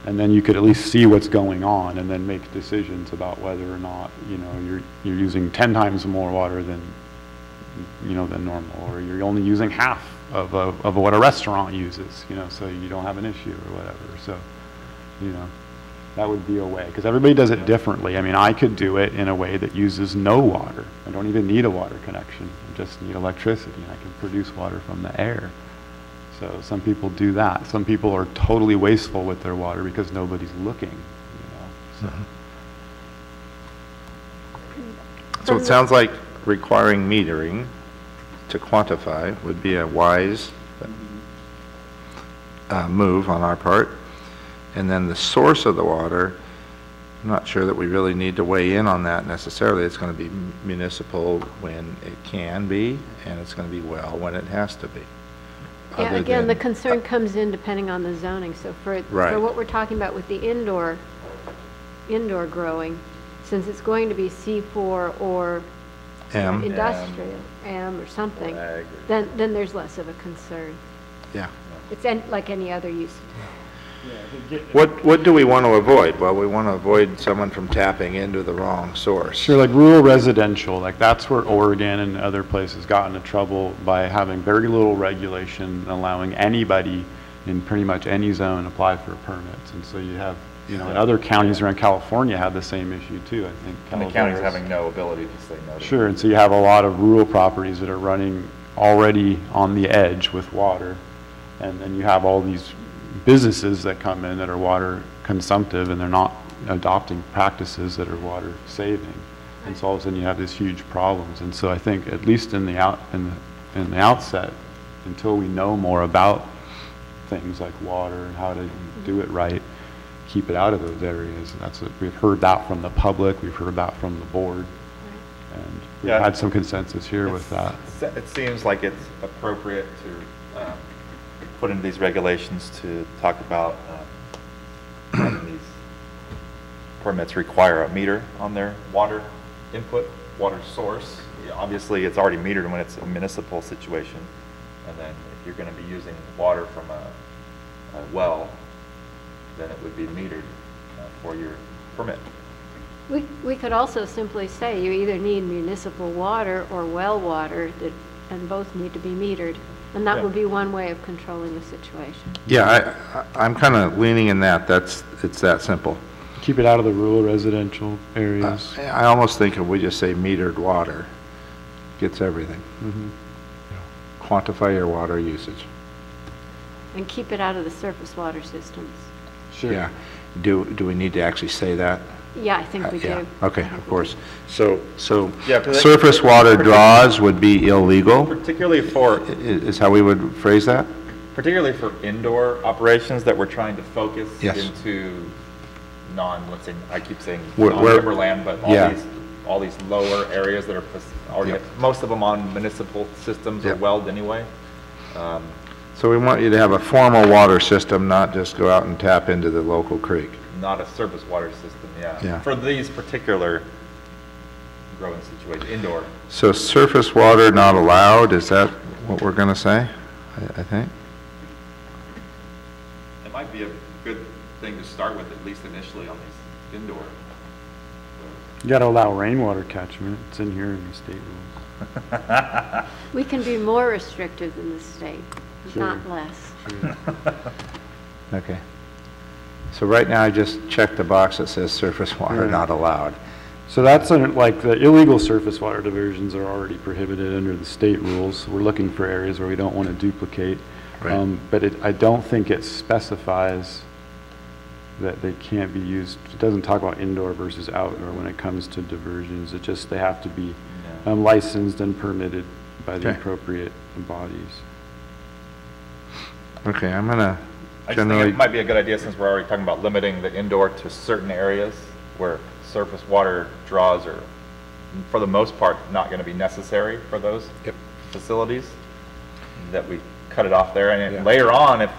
And then you could at least see what's going on and then make decisions about whether or not, you know, you're using 10 times more water than, you know, than normal, or you're only using half of what a restaurant uses, you know, so you don't have an issue or whatever. So, you know, that would be a way, because everybody does it differently. I mean, I could do it in a way that uses no water. I don't even need a water connection. I just need electricity, and I can produce water from the air. So some people do that. Some people are totally wasteful with their water because nobody's looking, you know. So it sounds like requiring metering to quantify would be a wise move on our part. And then the source of the water, I'm not sure that we really need to weigh in on that necessarily. It's going to be municipal when it can be, and it's going to be well when it has to be. Yeah, Other again, the than- concern comes in depending on the zoning. So for Right. what we're talking about with the indoor growing, since it's going to be C4 or M, industrial, M or something, Ag then there's less of a concern. yeah. It's like any other use. What do we want to avoid? Well, we want to avoid someone from tapping into the wrong source. Sure, like rural residential, like that's where Oregon and other places got into trouble by having very little regulation, and allowing anybody in pretty much any zone apply for permits. And so you have, you know, and other counties around California had the same issue too, I think. And the county's having no ability to say no to it. Sure, and so you have a lot of rural properties that are running already on the edge with water, and then you have all these businesses that come in that are water consumptive, and they're not adopting practices that are water saving, and so all of a sudden you have these huge problems. And so I think at least in the outset, until we know more about things like water and how to do it right, keep it out of those areas. And that's what we've heard that from the public, we've heard that from the board, and we've Yeah. had some consensus here with that. It seems like it's appropriate to put in these regulations to talk about having these permits require a meter on their water input, water source. Yeah, obviously, it's already metered when it's a municipal situation. And then if you're going to be using water from a well, then it would be metered for your permit. We could also simply say you either need municipal water or well water, and both need to be metered. And that Yeah. would be one way of controlling the situation. Yeah, I'm kind of leaning in that. It's that simple. Keep it out of the rural residential areas. I almost think if we just say metered water, gets everything. Quantify your water usage. And keep it out of the surface water systems. Sure. Yeah. Do we need to actually say that? Yeah, I think we Yeah, do. okay, of course. So Yeah, 'cause surface water draws would be illegal, Particularly for is how we would phrase that? indoor operations that we're trying to focus Yes. into let's say, I keep saying Where- non-timberland, but yeah. all these lower areas that are already, Yep. most of them on municipal systems or Yep. welled anyway. So we want you to have a formal water system, not just go out and tap into the local creek. Not a surface water system, Yeah. yeah. For these particular growing situations, indoor. So surface water not allowed, is that what we're going to say, I think? thing to start with, at least initially on these indoor. You got to allow rainwater catchment. It's in here in the state rules. We can be more restrictive than the state, Sure. not less. Okay. So right now, I just checked the box that says surface water Right. not allowed. So that's like the illegal surface water diversions are already prohibited under the state rules. We're looking for areas where we don't want to duplicate. Right. But I don't think it specifies that they can't be used. It doesn't talk about indoor versus outdoor when it comes to diversions. It just, they have to be licensed and permitted by the Okay. appropriate bodies. Okay, I'm gonna I just think generally, it might be a good idea, since we're already talking about limiting the indoor to certain areas where surface water draws are, for the most part, not going to be necessary for those Yep. facilities, that we cut it off there. And Yeah. later on, if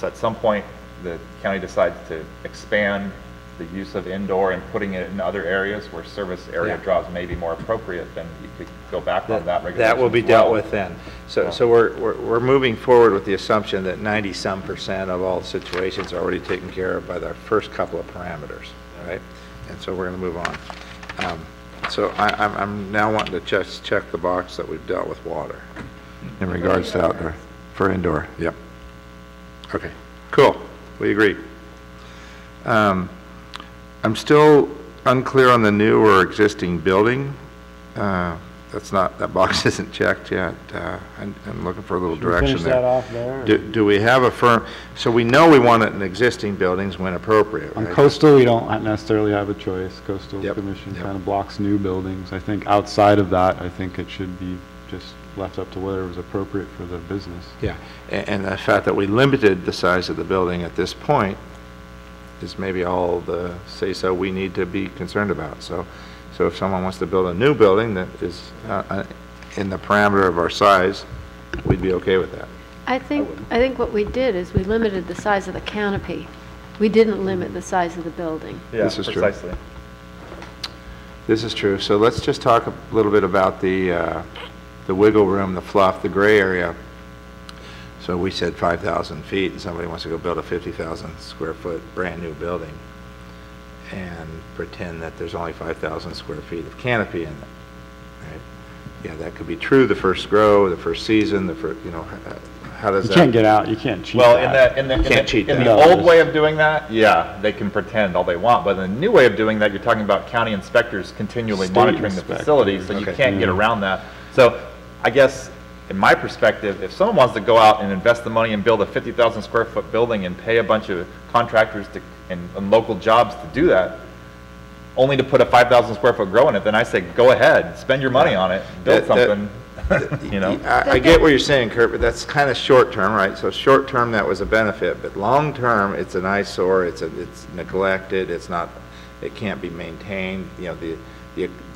at some point the county decides to expand the use of indoor and putting it in other areas where service area Yeah. draws may be more appropriate, then you could go back on that regulation that will be as well. dealt with then. So, Yeah. so we're moving forward with the assumption that 90-some% of all situations are already taken care of by the first couple of parameters, right? And so we're gonna move on. So I'm now wanting to just check the box that we've dealt with water in regards to outdoor, for indoor, yep. Okay, cool, we agree. I'm still unclear on the new or existing building. That's not, that box isn't checked yet. I'm looking for a little Should we direction finish there. that off there? Do we have a firm, so we know we want it in existing buildings when appropriate, On right? coastal, we don't necessarily have a choice. Coastal Yep, Commission yep. kind of blocks new buildings. I think outside of that, I think it should be just left up to whatever is appropriate for the business. Yeah, and the fact that we limited the size of the building at this point is maybe all the say-so we need to be concerned about. So if someone wants to build a new building that is in the parameter of our size, we'd be okay with that. I think what we did is we limited the size of the canopy. We didn't limit the size of the building. Yeah, This is true. precisely. This is true. So let's just talk a little bit about the wiggle room, the fluff, the gray area. So we said 5,000 feet, and somebody wants to go build a 50,000 square foot brand-new building and pretend that there's only 5,000 square feet of canopy in it, right? Yeah, that could be true the first grow, the first season, the first, you know, how does You that? can't get out, you can't cheat Well, that. in the Can't cheat in that. the No, old there's- way of doing that, yeah, they can pretend all they want, but in the new way of doing that, you're talking about county inspectors continually State monitoring the inspectors. facility, so you Okay. can't get around that. So I guess, in my perspective, if someone wants to go out and invest the money and build a 50,000 square foot building and pay a bunch of contractors to, and local jobs to do that, only to put a 5,000 square foot grow in it, then I say, go ahead, spend your money on it, build That- something, you know? I get what you're saying, Kurt, but that's kind of short-term, right? So short-term, that was a benefit, but long-term, it's an eyesore, it's neglected, it's not, it can't be maintained, you know,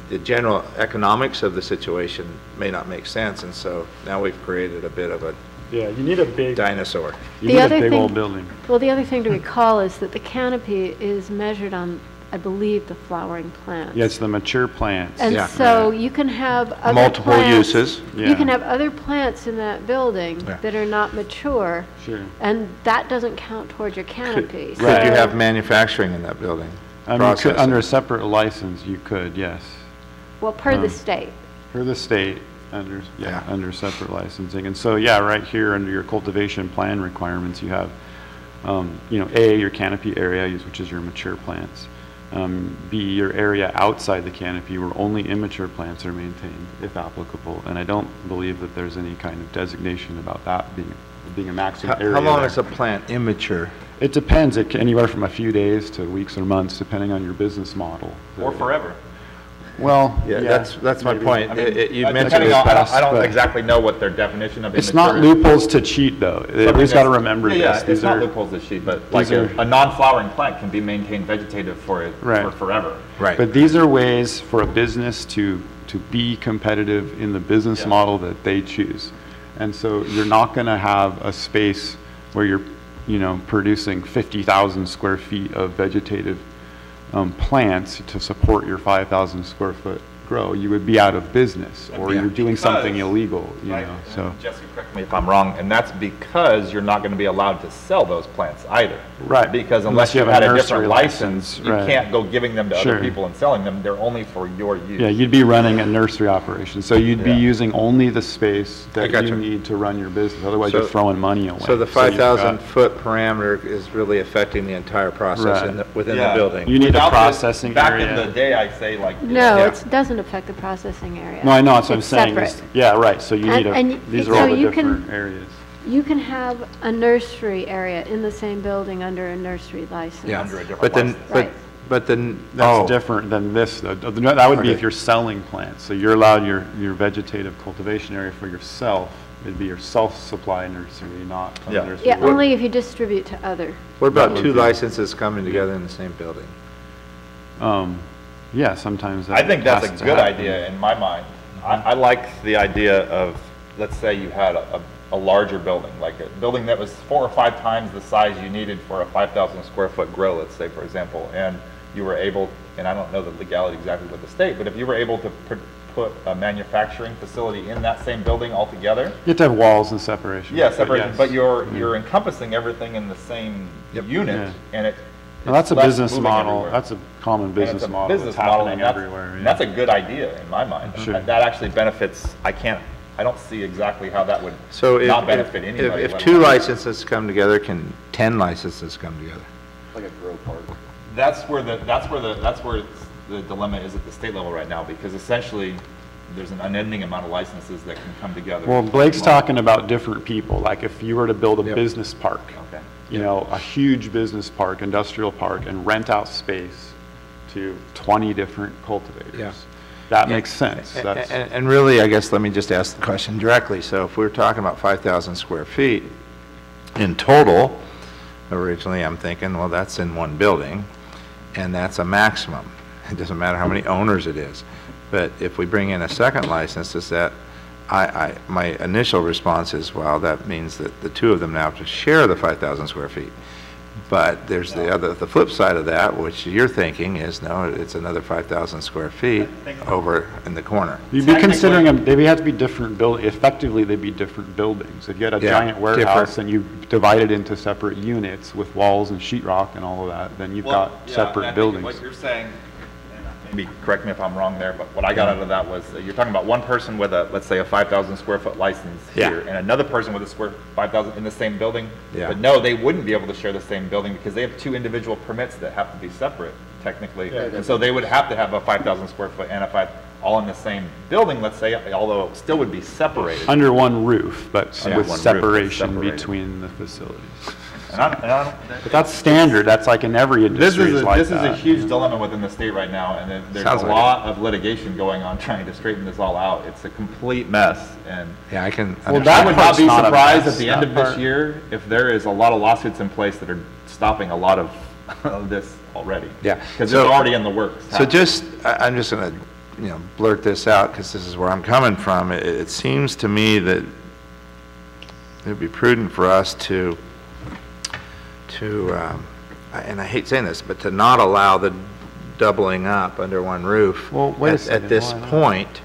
the general economics of the situation may not make sense, and so now we've created a bit of a Yeah, you need a big, dinosaur. you The need a other big thing- old building. Well, the other thing to recall is that the canopy is measured on, I believe, the flowering plants. Yeah, it's the mature plants. Yeah. And so you can have other Multiple plants- uses. Yeah. You can have other plants in that building Yeah. that are not mature, Sure. and that doesn't count towards your canopy. Could you So- have manufacturing in that building? I mean, you could, under a Processing. separate license, you could, yes. Well, per the um, state. For the state, under, Yeah. under separate licensing. And so, yeah, right here, under your cultivation plan requirements, you have, you know, A, your canopy area, which is your mature plants. B, your area outside the canopy where only immature plants are maintained, if applicable. And I don't believe that there's any kind of designation about that being a maximum area. How long there. is a plant immature? It depends. It can anywhere from a few days to weeks or months, depending on your business model. Or forever. Well, Yeah, that's my maybe. point. I mean, You mentioned depending it on- best, I don't but- exactly know what their definition of It's immature not is. loopholes to cheat, though. Everybody's got to remember Yeah, yeah, this. it's These not are- loopholes this sheet, but like these are- a non-flowering plant can be maintained vegetative for Right. forever. Right. But these are ways for a business to be competitive in the business Yeah. model that they choose. And so you're not going to have a space where you're, you know, producing 50,000 square feet of vegetative plants to support your 5,000 square foot grow, you would be out of business, or you're doing something illegal, you know, so. Jesse, correct me if I'm wrong, and that's because you're not going to be allowed to sell those plants either. Right. Because unless you have had a nursery different license, you right. can't go giving them to Sure. other people and selling them. They're only for your use. Yeah, you'd be running a nursery operation, so you'd be Yeah. using only the space that gotcha. you need to run your business, otherwise So- you're throwing money away. So the you've 5,000 got- foot parameter is really affecting the entire process Right. within Yeah. the building. You need a Without processing Back area. in the day, I'd say like. No, Yeah. it doesn't affect the processing area. No, I know, that's what I'm It's saying. separate. is- Yeah, right, so you need And these are so all the you can- different areas. You can have a nursery area in the same building under a nursery license. Yeah, Under a different but then, license. Right. but then, That's oh, different than this, though. That would be Okay. if you're selling plants. So you're allowed your vegetative cultivation area for yourself. It'd be your self-supply nursery, not a Yeah. nursery. Yeah, only if you distribute to other. what about That two would be- licenses coming together in the same building? Yeah, sometimes that I think that's has a to good happen. idea in my mind. I like the idea of, let's say you had a larger building, like a building that was 4 or 5 times the size you needed for a 5,000 square foot grow, let's say, for example, and you were able, and I don't know the legality exactly with the state, but if you were able to put a manufacturing facility in that same building altogether, You have to have walls and separation. yeah, separate, yes. but you're encompassing everything in the same unit, Yeah. and it. Now, that's a it's less business moving model. everywhere. That's a common And business it's a model. business that's model, happening and that's, everywhere. and Yeah. that's a good idea in my mind. Sure. That actually benefits, I don't see exactly how that would So if, not benefit anybody. if let 2 alone- licenses come together, can 10 licenses come together? That's where the dilemma is at the state level right now, because essentially, there's an unending amount of licenses that can come together. Well, Blake's talking about different people, like if you were to build a Yep. business park, Okay. you know, a huge business park, industrial park, and rent out space to 20 different cultivators. Yeah. That makes sense. A- That's, And really, I guess, let me just ask the question directly. So if we're talking about 5,000 square feet in total, originally I'm thinking, well, that's in one building, and that's a maximum. It doesn't matter how many owners it is. But if we bring in a second license, is that, my initial response is, well, that means that the 2 of them now have to share the 5,000 square feet. But there's the flip side of that, which you're thinking is, no, it's another 5,000 square feet over in the corner. you'd be considering them, they'd have to be different effectively they'd be different buildings. If you had a Yeah, giant warehouse different. and you divide it into separate units with walls and sheetrock and all of that, then you've got separate buildings. What you're saying, and maybe correct me if I'm wrong there, but what I got out of that was, you're talking about one person with let's say a 5,000 square foot license Yeah. here, and another person with a 5,000 in the same building. Yeah. But no, they wouldn't be able to share the same building because they have 2 individual permits that have to be separate technically. And so they would have to have a 5,000 square foot and all in the same building, let's say, although it still would be separated. Under one roof, but Under with one roof, separation separated. between the facilities. But That's standard, that's like in every industry is like this is a that. huge dilemma within the state right now, and there's Sounds a like lot of litigation going on trying to straighten this all out. It's a complete mess, and Yeah, I can Well, understand. I would not part's be not a surprised mess, at the end that of this part. year if there is a lot of lawsuits in place that are stopping a lot of this already. Yeah. Because it's So- already in the works. So I'm just going to, blurt this out because this is where I'm coming from. It seems to me that it'd be prudent for us to, and I hate saying this, but to not allow the doubling up under one roof. Well, wait a at second, this why not? point,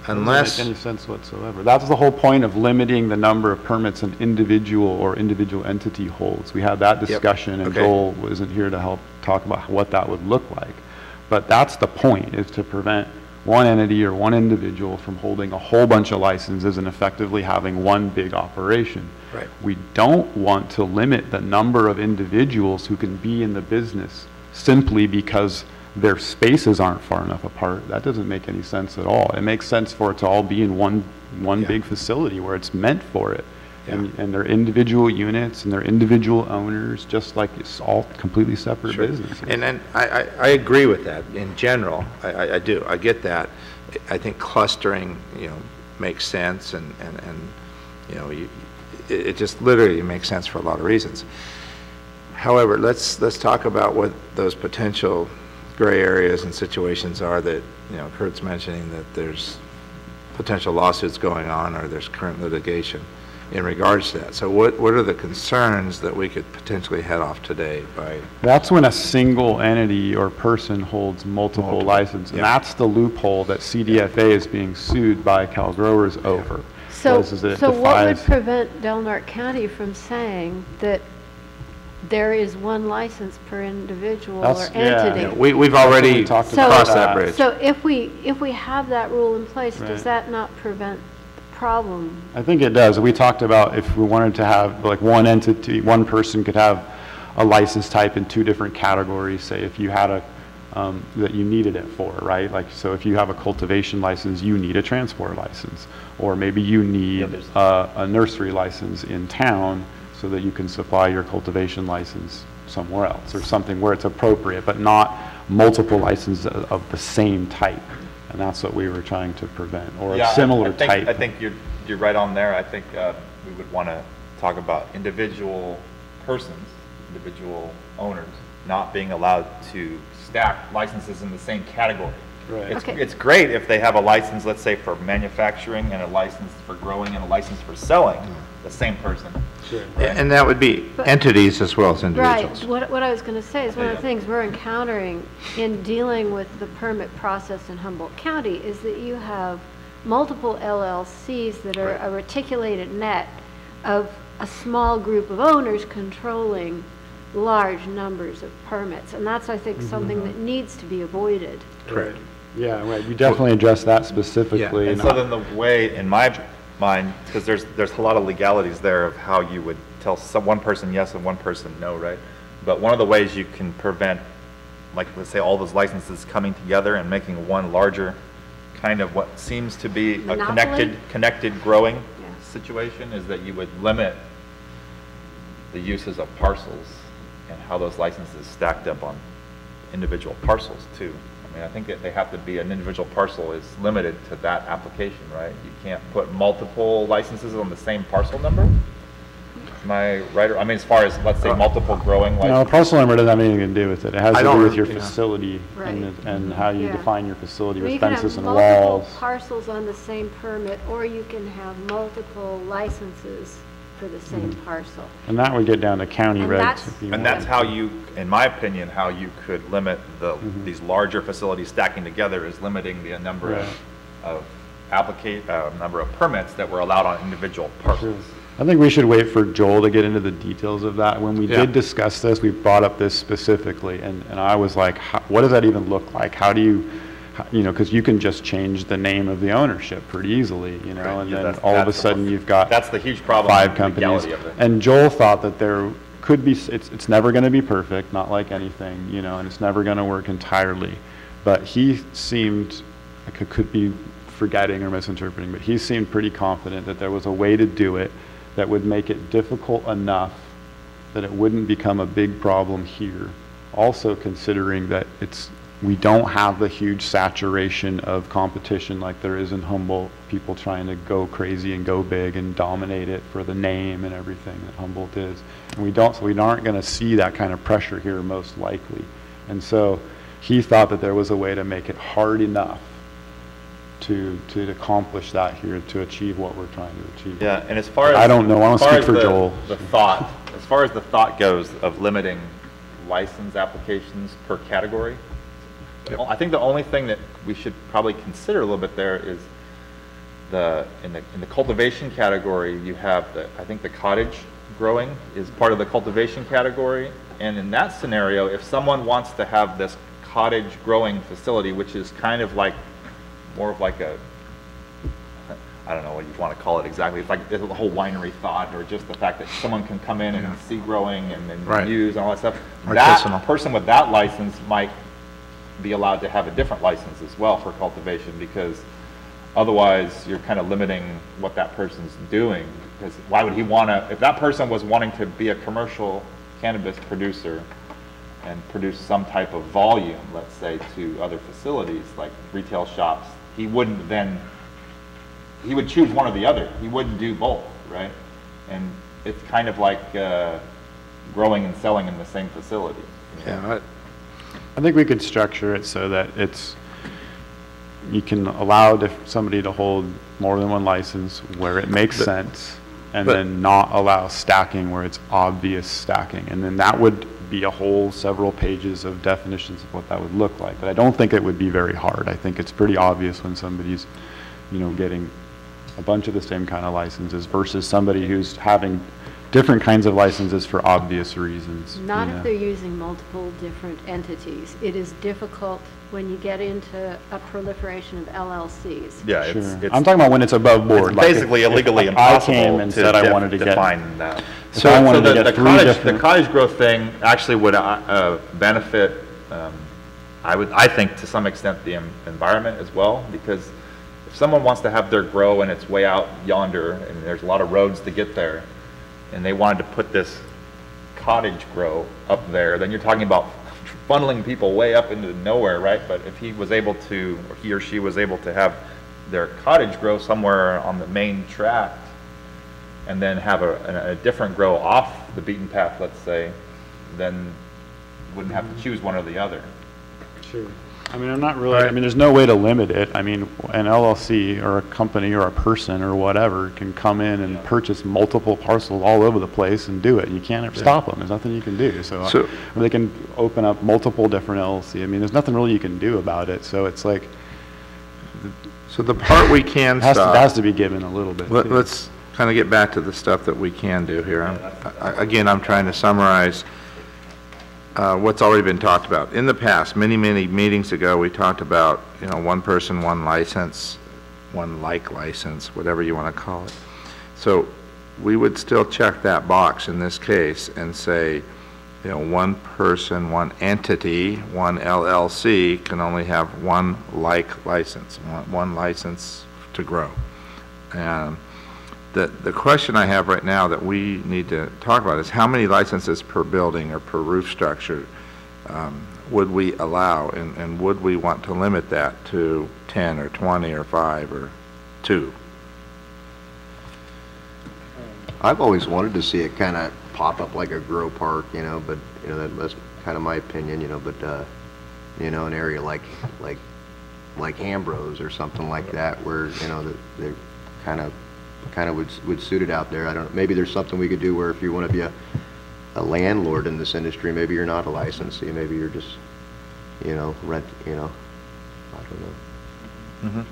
unless. Doesn't make any sense whatsoever. That's the whole point of limiting the number of permits an individual or individual entity holds. We had that discussion, and Okay. Joel wasn't here to help talk about what that would look like. But that's the point, is to prevent one entity or one individual from holding a whole bunch of licenses and effectively having one big operation. Right. We don't want to limit the number of individuals who can be in the business simply because their spaces aren't far enough apart. That doesn't make any sense at all. It makes sense for it to all be in one Yeah. big facility where it's meant for it. Yeah. And they're individual units and they're individual owners, just like it's all completely separate Sure. businesses. And I agree with that in general. I do. I get that. I think clustering, makes sense and it just literally makes sense for a lot of reasons. However, let's talk about what those potential gray areas and situations are that, Kurt's mentioning that there's potential lawsuits going on or there's current litigation. in regards to that. So what are the concerns that we could potentially head off today by? That's when a single entity or person holds multiple licenses. And yeah. that's the loophole that CDFA is being sued by Cal Growers over. So what would defies- prevent Del Norte County from saying that there is one license per individual or That's- yeah. entity? Yeah, We've already talked about crossed that. that bridge. So if we have that rule in place, does Right. that not prevent the problem? I think it does. We talked about if we wanted to have, like, one entity, one person could have a license type in 2 different categories, say if you had a, that you needed it for, right? Like, so if you have a cultivation license, you need a transport license. Or maybe you need a nursery license in town so that you can supply your cultivation license somewhere else, or something where it's appropriate, but not multiple licenses of the same type. And that's what we were trying to prevent, or a similar type. I think you're right on there. I think we would want to talk about individual persons, individual owners, not being allowed to stack licenses in the same category. Right. It's great if they have a license, let's say, for manufacturing and a license for growing and a license for selling, the same person. Sure. And that would be entities as well as individuals. Right. What I was going to say is one of the things we're encountering in dealing with the permit process in Humboldt County is that you have multiple LLCs that are a reticulated net of a small group of owners controlling large numbers of permits. And that's, I think, something that needs to be avoided. Correct. Yeah, right. We definitely addressed that specifically. And so then the way, in my mind, because there's a lot of legalities there of how you would tell one person yes and one person no, right? But one of the ways you can prevent, like, let's say, all those licenses coming together and making one larger kind of what seems to be a Monopoly? connected growing Yeah. situation is that you would limit the uses of parcels and how those licenses stacked up on individual parcels too. I mean, I think that they have to be, an individual parcel is limited to that application, right? You can't put multiple licenses on the same parcel number? Am I right? I mean, as far as, let's say, multiple growing No, licenses? parcel number doesn't have anything to do with it. It has to don't- do with your yeah. facility Right. and how you Yeah. define your facility Well, with you can fences have and multiple walls. parcels on the same permit, or you can have multiple licenses for the same parcel. And that would get down to county And regs. that's- if you And want. that's how you, in my opinion, how you could limit these larger facilities stacking together is limiting the number Right. of number of permits that were allowed on individual parcels. I think we should wait for Joel to get into the details of that. When we Yeah. did discuss this, we brought up this specifically, and I was like, what does that even look like? How do you, because you can just change the name of the ownership pretty easily, and Yeah, then that's- all of a that's the sudden one- you've got That's the huge problem. 5 with the companies. legality of it. And Joel thought that there could be, it's never going to be perfect, not like anything, and it's never going to work entirely. But he seemed, I could be forgetting or misinterpreting, but he seemed pretty confident that there was a way to do it that would make it difficult enough that it wouldn't become a big problem here. Also considering that we don't have the huge saturation of competition like there is in Humboldt, people trying to go crazy and go big and dominate it for the name and everything that Humboldt is. And so we aren't going to see that kind of pressure here most likely. And so he thought that there was a way to make it hard enough to accomplish that here, to achieve what we're trying to achieve. Yeah, and as far as. I don't know. I don't as far speak for as Joel. As far as the thought goes of limiting license applications per category, I think the only thing that we should probably consider a little bit there is in the cultivation category, you have I think the cottage growing is part of the cultivation category. And in that scenario, if someone wants to have this cottage growing facility, which is kind of like, more of like I don't know what you want to call it exactly. It's like the whole winery thought, or just the fact that someone can come in and see growing and then Right. use and all that stuff. Artisanal. That person with that license might be allowed to have a different license as well for cultivation, because otherwise you're kind of limiting what that person's doing. Because why would he want to, if that person was wanting to be a commercial cannabis producer and produce some type of volume, let's say, to other facilities like retail shops, he would choose one or the other. He wouldn't do both, right? And it's kind of like growing and selling in the same facility. Yeah, I think we could structure it so that you can allow somebody to hold more than one license where it makes sense. and But- then not allow stacking where it's obvious stacking. And then that would be a whole several pages of definitions of what that would look like. But I don't think it would be very hard. I think it's pretty obvious when somebody's, you know, getting a bunch of the same kind of licenses versus somebody who's having different kinds of licenses for obvious reasons. Not you if know. they're using multiple different entities. It is difficult when you get into a proliferation of LLCs. Yeah, Sure. it's I'm talking about when it's above board. it's like if- basically if illegally I impossible came and to said I wanted to get, define that. if I wanted to the get three cottage, different. the cottage growth thing actually would benefit, I think to some extent the environment as well, because if someone wants to have their grow and it's way out yonder and there's a lot of roads to get there, and they wanted to put this cottage grow up there, then you're talking about funneling people way up into nowhere, right? But if he was able to, or he or she was able to have their cottage grow somewhere on the main tract, and then have a different grow off the beaten path, let's say, then wouldn't have to choose one or the other. Sure. I mean, I'm not really, I mean, there's no way to limit it. I mean, an LLC or a company or a person or whatever can come in and purchase multiple parcels all over the place and do it. You can't stop them. There's nothing you can do. So, So- or they can open up multiple different LLC. I mean, there's nothing really you can do about it. So it's like, So the part we can it has stop, to be given a little bit. too. let's kind of get back to the stuff that we can do here. Again, I'm trying to summarize what's already been talked about. In the past, many, many meetings ago, we talked about, you know, one person, one license, one like license, whatever you want to call it. So we would still check that box in this case and say, you know, one person, one entity, one LLC can only have one like license, one license to grow. And the question I have right now that we need to talk about is how many licenses per building or per roof structure would we allow, and would we want to limit that to 10 or 20 or 5 or 2? I've always wanted to see it kind of pop up like a grow park, you know, but, you know, that's kind of my opinion, you know, but, you know, an area like Ambrose or something like that where, you know, they kind of would suit it out there. I don't, maybe there's something we could do where if you want to be a landlord in this industry, maybe you're not a licensee, maybe you're just, you know, rent, you know, I don't know.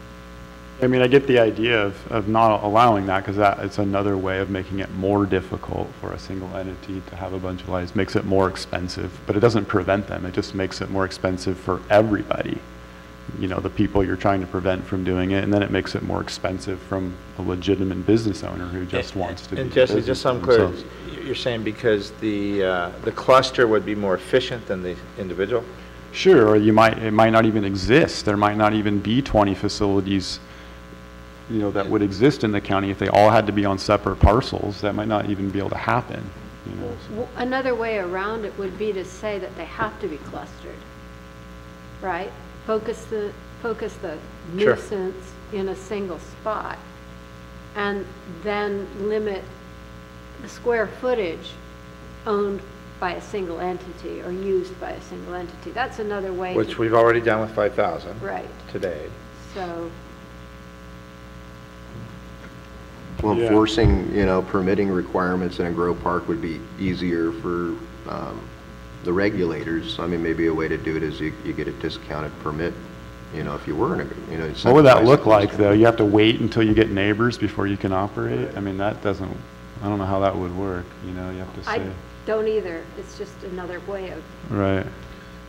I mean, I get the idea of not allowing that because it's another way of making it more difficult for a single entity to have a bunch of licenses. Makes it more expensive, but it doesn't prevent them. It just makes it more expensive for everybody. You know, the people you're trying to prevent from doing it, and then it makes it more expensive from a legitimate business owner who just wants to. And do Jesse, business just so I'm for clear, themselves. you're saying because the cluster would be more efficient than the individual? Sure, or it might not even exist. There might not even be 20 facilities, you know, that would exist in the county if they all had to be on separate parcels. That might not even be able to happen, you know. So. Another way around it would be to say that they have to be clustered, right? Focus the Sure. nuisance in a single spot, and then limit the square footage owned by a single entity or used by a single entity. That's another way. Which we've already done with 5,000 Right. today. So, Well, Yeah. enforcing, you know, permitting requirements in a grow park would be easier for the regulators. I mean, maybe a way to do it is you get a discounted permit, you know, if you were in a, you know. What would that incentivized look like, industry. though? You have to wait until you get neighbors before you can operate? I mean, that doesn't, I don't know how that would work, you know, you have to I say. don't either. It's just another way of. Right.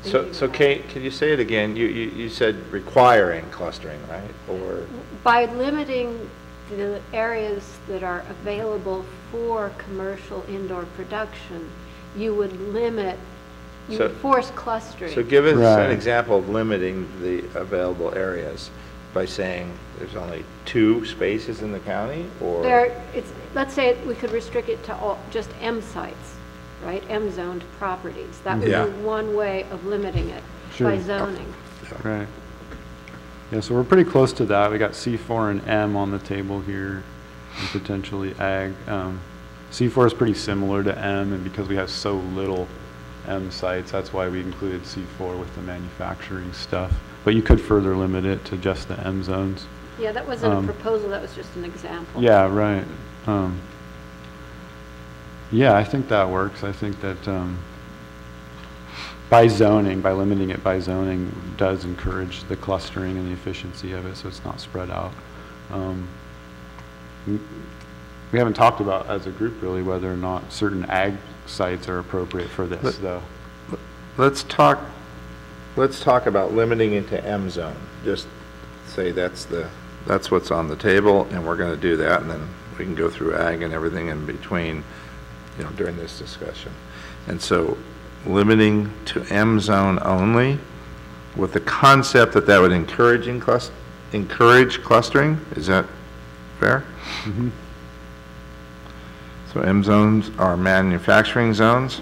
So Kate, can you say it again? You said requiring clustering, right? Or, By limiting the areas that are available for commercial indoor production, you would limit, you would So- force clustering. so give us Right. an example of limiting the available areas by saying there's only 2 spaces in the county, or? Let's say we could restrict it to just M sites, right? M-zoned properties. That would Yeah. be one way of limiting it by Sure. zoning. Right. Yeah, so we're pretty close to that. We got C4 and M on the table here, and potentially ag. C4 is pretty similar to M, and because we have so little M sites, that's why we included C4 with the manufacturing stuff. But you could further limit it to just the M zones. Yeah, that wasn't a proposal, that was just an example. Yeah, right. Yeah, I think that works. I think that by zoning, by limiting it by zoning, does encourage the clustering and the efficiency of it, so it's not spread out. We haven't talked about as a group really whether or not certain ag sites are appropriate for this, though. Let's talk about limiting it to M zone. Just say that's what's on the table, and we're going to do that, and then we can go through ag and everything in between, you know, during this discussion. And so limiting to M zone only with the concept that that would encourage clustering. Is that fair? Mm-hmm. So M zones are manufacturing zones,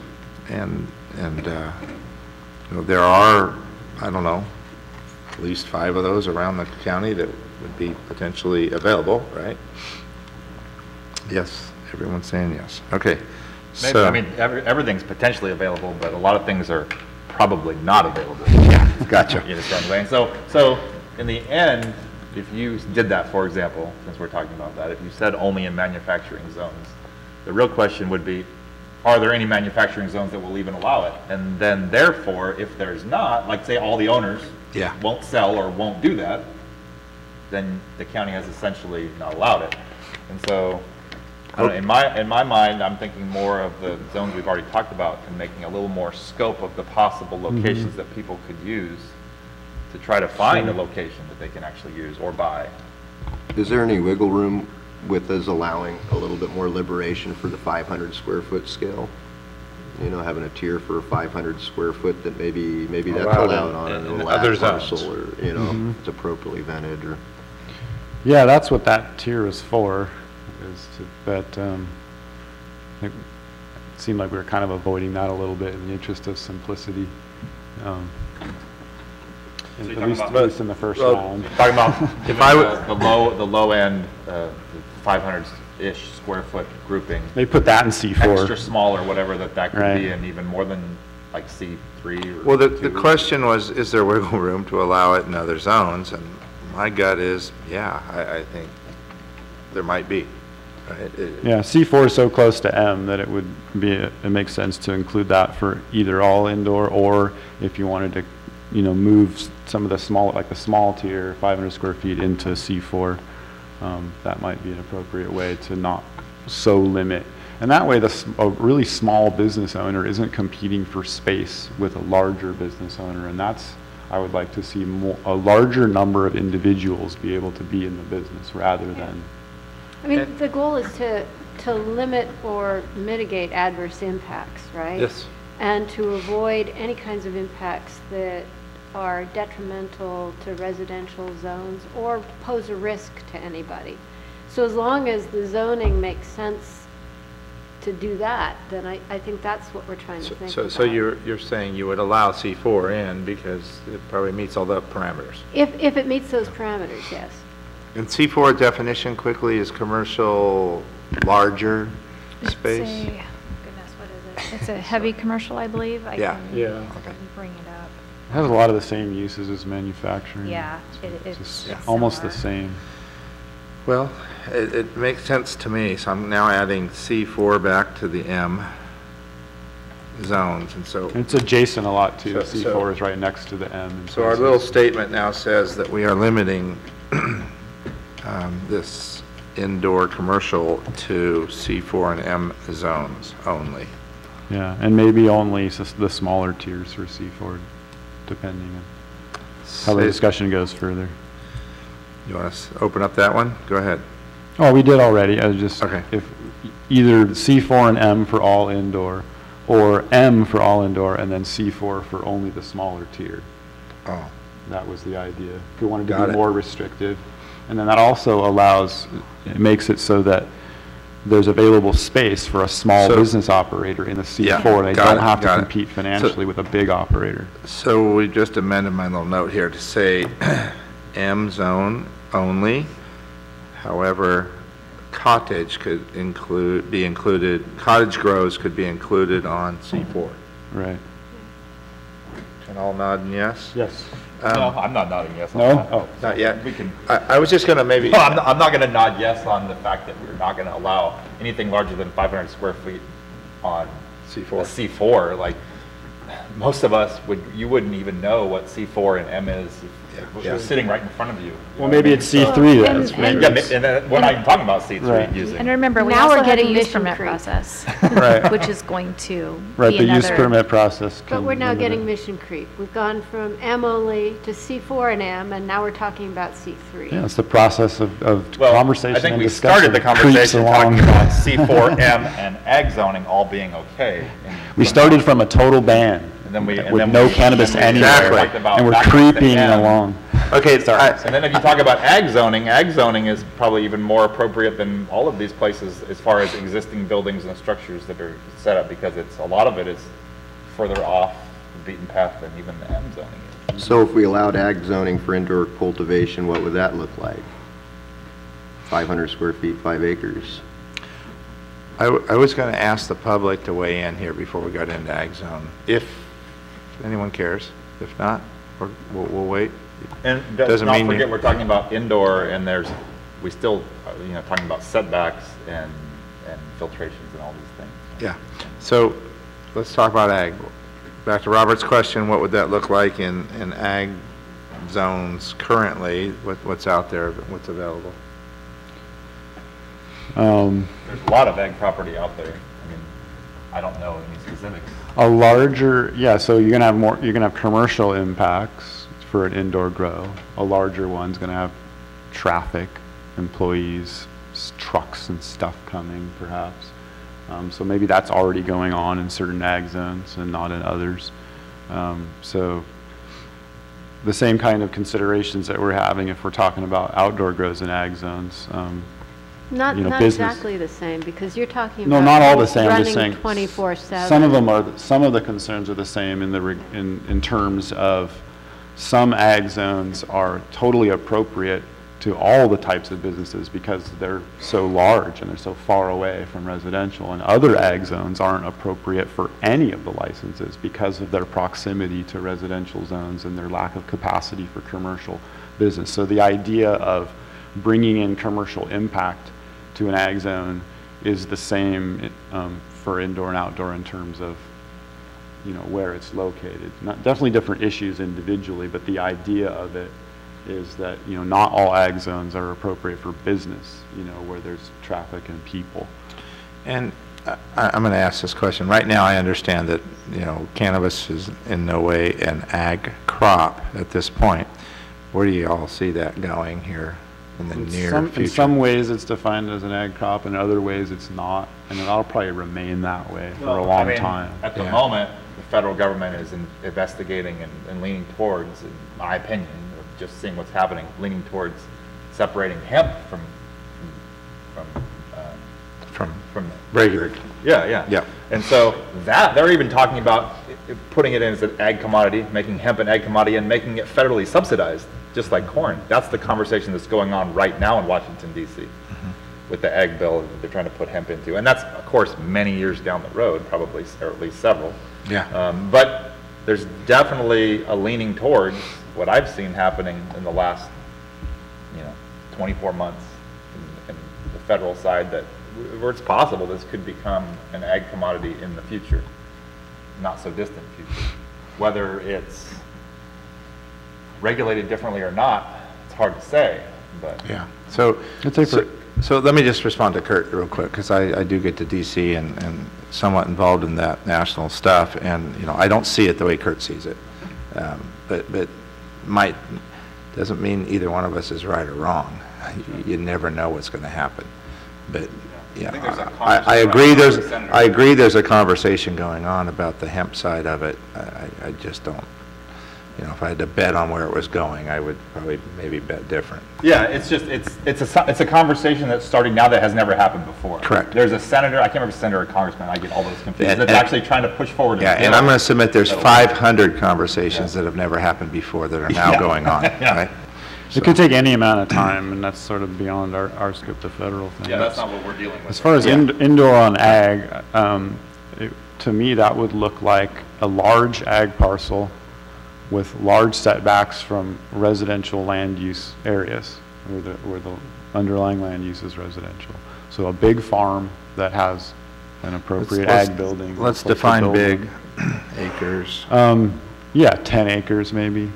and you know, there are, I don't know, at least 5 of those around the county that would be potentially available, right? Yes, everyone's saying yes. Okay. Maybe, So, I mean, everything's potentially available, but a lot of things are probably not available. gotcha. In a certain way. And so in the end, if you did that, for example, since we're talking about that, if you said only in manufacturing zones, the real question would be, are there any manufacturing zones that will even allow it? And then therefore, if there's not, like say all the owners won't sell or won't do that, then the county has essentially not allowed it. And so, I don't know, in my mind, I'm thinking more of the zones we've already talked about and making a little more scope of the possible locations that people could use to try to find a location that they can actually use or buy. Is there any wiggle room with us allowing a little bit more liberation for the 500 square foot scale? You know, having a tier for 500 square foot that maybe that's allowed on an other parcel, zones. or, you know, it's appropriately vented, or. Yeah, that's what that tier is for, is to, but it seemed like we were kind of avoiding that a little bit in the interest of simplicity. So at least in the first round. Talking about if I would the low end, 500-ish square foot grouping. They put that in C4. Extra small or whatever that could Right. be, and even more than like C3 or Well, the 2. question was, is there wiggle room to allow it in other zones? And my gut is, yeah, I think there might be. Right? Yeah, C4 is so close to M that it would be, it makes sense to include that for either all indoor, or if you wanted to, you know, move some of the small, like the small tier, 500 square feet into C4, that might be an appropriate way to not so limit. And that way, a really small business owner isn't competing for space with a larger business owner, and that's, I would like to see a larger number of individuals be able to be in the business rather than. I mean, the goal is to limit or mitigate adverse impacts, right? Yes. And to avoid any kinds of impacts that are detrimental to residential zones or pose a risk to anybody. So as long as the zoning makes sense to do that, then I think that's what we're trying to think about. So you're saying you would allow C4 in because it probably meets all the parameters? If it meets those parameters, yes. And C4 definition quickly is commercial, larger space? Goodness, what is it? It's a heavy commercial, I believe. I Yeah. can Yeah. bring it up. It has a lot of the same uses as manufacturing. Yeah, It's it's just almost the similar. same. Well, it makes sense to me, so I'm now adding C4 back to the M zones, and so. It's adjacent a lot too. So- C4 is right next to the M. in So our places. little statement now says that we are limiting this indoor commercial to C4 and M zones only. Yeah, and maybe only the smaller tiers for C4, depending on how the discussion goes further. You want us to open up that one? Go ahead. Oh, we did already. I was just, Okay. if either C4 and M for all indoor, or M for all indoor, and then C4 for only the smaller tier. Oh, That was the idea. If we wanted to Got be it. more restrictive. And then that also allows, it makes it so that there's available space for a small So- business operator in the Yeah, C4. They got don't it, have to got it. compete financially with a big operator. so we just amended my little note here to say M zone only. However, cottage could be included, cottage grows could be included on C4. Right. And all nodding yes? Yes. No, I'm not nodding yes on No? that. Oh. Not yet. We can. I was just gonna maybe. Well, I'm not going to nod yes on the fact that we're not going to allow anything larger than 500 square feet on C4. a C4, like, most of us you wouldn't even know what C4 and M is if it was sitting right in front of you. Well, maybe it's C3 then. and- Maybe Yeah, it's- and then we're not even talking about C3 Right. using. And remember, we Now also we're had a getting use mission permit creep. process, Right. which is going to Right, be the use another. permit process. But can we're now limit getting it. mission creep. We've gone from M only to C4 and M, and now we're talking about C3. Yeah, it's the process of Well, conversation I think and we discussion started the creeps conversation along. talking about C4M and ag zoning all being okay. We started from a total ban And then we- and with then no we- cannabis and then we anywhere, talked about and we're back to creeping M. along. Okay, And then if you talk about ag zoning is probably even more appropriate than all of these places as far as existing buildings and structures that are set up, because a lot of it is further off the beaten path than even the M zoning is. So if we allowed ag zoning for indoor cultivation, what would that look like? 500 square feet, 5 acres. I was going to ask the public to weigh in here before we got into ag zone, if anyone cares. If not, we'll wait. And Doesn't not mean you- forget, we're talking about indoor, and we still, talking about setbacks and filtrations and all these things. Yeah, so let's talk about ag. Back to Robert's question, what would that look like in ag zones currently? What's out there, what's available? There's a lot of ag property out there. I mean, I don't know any specifics. A larger, yeah, so you're gonna have commercial impacts for an indoor grow. A larger one's gonna have traffic, employees, trucks and stuff coming perhaps. So maybe that's already going on in certain ag zones and not in others. So the same kind of considerations that we're having if we're talking about outdoor grows in ag zones. Not business. exactly the same, because you're talking No, about not all the same, I'm just saying. running 24/7. Some of the concerns are the same in terms of some ag zones are totally appropriate to all the types of businesses because they're so large and they're so far away from residential, and other ag zones aren't appropriate for any of the licenses because of their proximity to residential zones and their lack of capacity for commercial business. So the idea of bringing in commercial impact to an ag zone is the same for indoor and outdoor in terms of where it's located. Definitely different issues individually, but the idea of it is that not all ag zones are appropriate for business, where there's traffic and people. And I'm going to ask this question. Right now, I understand that, cannabis is in no way an ag crop at this point. Where do you all see that going here in the near future? In some ways, it's defined as an ag crop, in other ways, it's not, and it'll probably remain that way for a long time. At the Yeah. moment, the federal government is investigating and leaning towards, in my opinion, of just seeing what's happening, leaning towards separating hemp from regular. Yeah. Yeah. And so they're even talking about putting it in as an ag commodity, making hemp an ag commodity and making it federally subsidized, just like corn. That's the conversation that's going on right now in Washington, D.C. With the ag bill that they're trying to put hemp into. And that's, of course, many years down the road, probably, or at least several. Yeah. But there's definitely a leaning towards what I've seen happening in the last, 24 months in the federal side, that where it's possible this could become an ag commodity in the future, not so distant future. Whether it's regulated differently or not, it's hard to say, but. Yeah. So let me just respond to Kurt real quick, because I do get to DC and somewhat involved in that national stuff, and I don't see it the way Kurt sees it, but doesn't mean either one of us is right or wrong. You never know what's going to happen, but yeah, I agree. There's a conversation going on about the hemp side of it. I just don't. If I had to bet on where it was going, I would probably maybe bet different. Yeah, it's a conversation that's starting now that has never happened before. Correct. There's a senator, I can't remember senator or congressman, I get all those confused, that's actually trying to push forward. Yeah, and I'm going to submit there's 500 conversations that have never happened before that are now going on, right? It could take any amount of time, and that's sort of beyond our scope, the federal thing. Yeah, that's not what we're dealing with. As far as indoor on ag, to me, that would look like a large ag parcel with large setbacks from residential land use areas, where the underlying land use is residential. So a big farm that has an appropriate ag building. Let's place to define build big them. acres. Yeah, 10 acres maybe.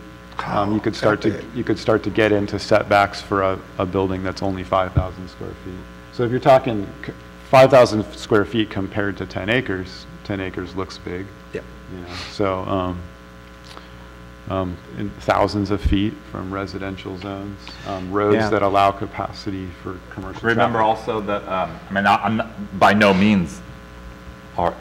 Oh, You could start that to, big. you could start to get into setbacks for a building that's only 5,000 square feet. So if you're talking 5,000 square feet compared to 10 acres looks big. Yep. You know, so, in thousands of feet from residential zones, roads Yeah. that allow capacity for commercial Remember traffic. also that, I mean, I'm not, by no means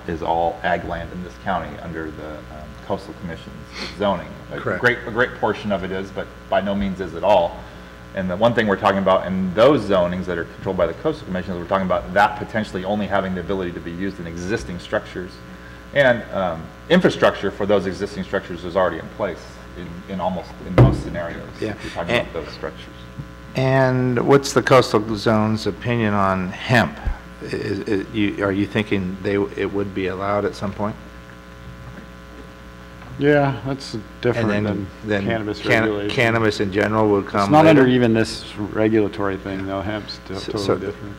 is all ag land in this county under the Coastal Commission's zoning. Correct. A great portion of it is, but by no means is it all. And the one thing we're talking about in those zonings that are controlled by the Coastal Commission is we're talking about that potentially only having the ability to be used in existing structures. And infrastructure for those existing structures is already in place in most scenarios. Yeah. If you're talking about those structures. And what's the coastal zone's opinion on hemp? Are you thinking it would be allowed at some point? Yeah, that's different And than cannabis regulation. Cannabis in general would come It's not later? under even this regulatory thing, though. Hemp's totally different.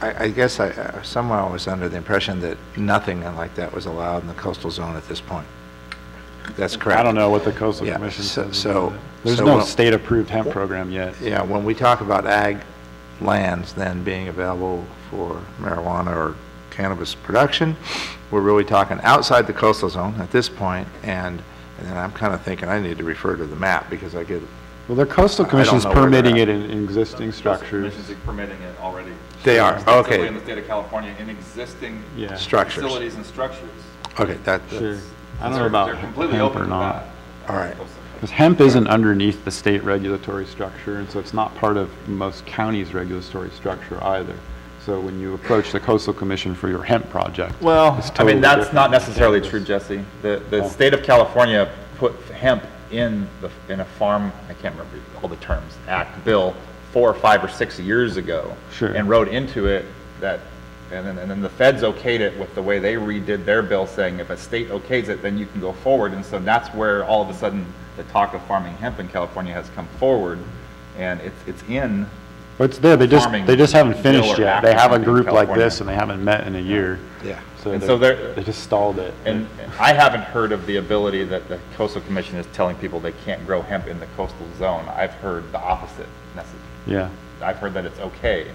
I guess somehow I was under the impression that nothing like that was allowed in the coastal zone at this point. That's correct. I don't know what the Coastal Yeah, Commission so- says. so- about it. There's so no what- state-approved hemp program yet. Yeah, when we talk about ag lands then being available for marijuana or cannabis production, we're really talking outside the coastal zone at this point, and then I'm kind of thinking I need to refer to the map because I get, Well, the Coastal I don't Commission's know where they're permitting at. it in existing structures. Commission's permitting it already. They are, Extensively okay. in the state of California, in existing Yeah. Structures. facilities and structures. Okay, that's, Sure. I don't know They're about completely hemp open or to not. that. all right. Because hemp isn't underneath the state regulatory structure, and so it's not part of most counties' regulatory structure either. So when you approach the Coastal Commission for your hemp project. Well, it's I totally mean, that's different not than necessarily cannabis. true, Jesse. The Oh. state of California put hemp in a farm, I can't remember all the terms, act, bill, 4 or 5 or 6 years ago. Sure. And wrote into it that, and then the feds okayed it with the way they redid their bill, saying if a state okays it, then you can go forward. And so that's where all of a sudden the talk of farming hemp in California has come forward, and it's in. But it's there, they just farming haven't bill finished or yet. act They or have a something in group like California. this, and they haven't met in a year. Yeah. So And so they're- they just stalled it. And I haven't heard of the ability that the Coastal Commission is telling people they can't grow hemp in the coastal zone. I've heard the opposite message. Yeah, I've heard that it's okay.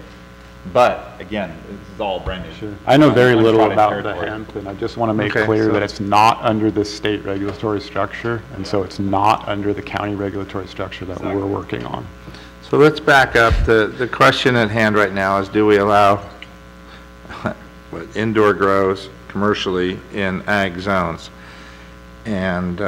But again, this is all brand new. sure. I know very little Uncharted about the territory. hemp, and I just want to make Okay, clear so- that it's not under the state regulatory structure, and so it's not under the county regulatory structure that we're working on. So let's back up. The question at hand right now is, do we allow indoor grows commercially in ag zones? And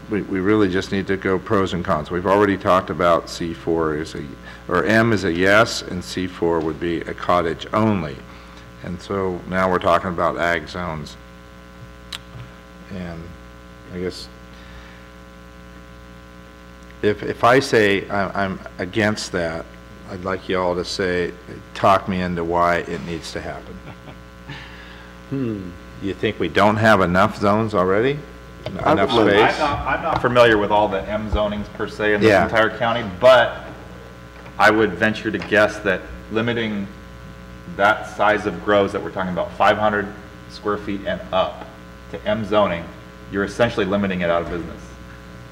we really just need to go pros and cons. We've already talked about C4 or M is a yes, and C4 would be a cottage only. And so now we're talking about ag zones. And I guess if I say I'm against that, I'd like you all to say, talk me into why it needs to happen. You think we don't have enough zones already? Enough space? I'm not familiar with all the M zonings per se in this Yeah. entire county, but I would venture to guess that limiting that size of grows that we're talking about, 500 square feet and up, to M zoning, you're essentially limiting it out of business.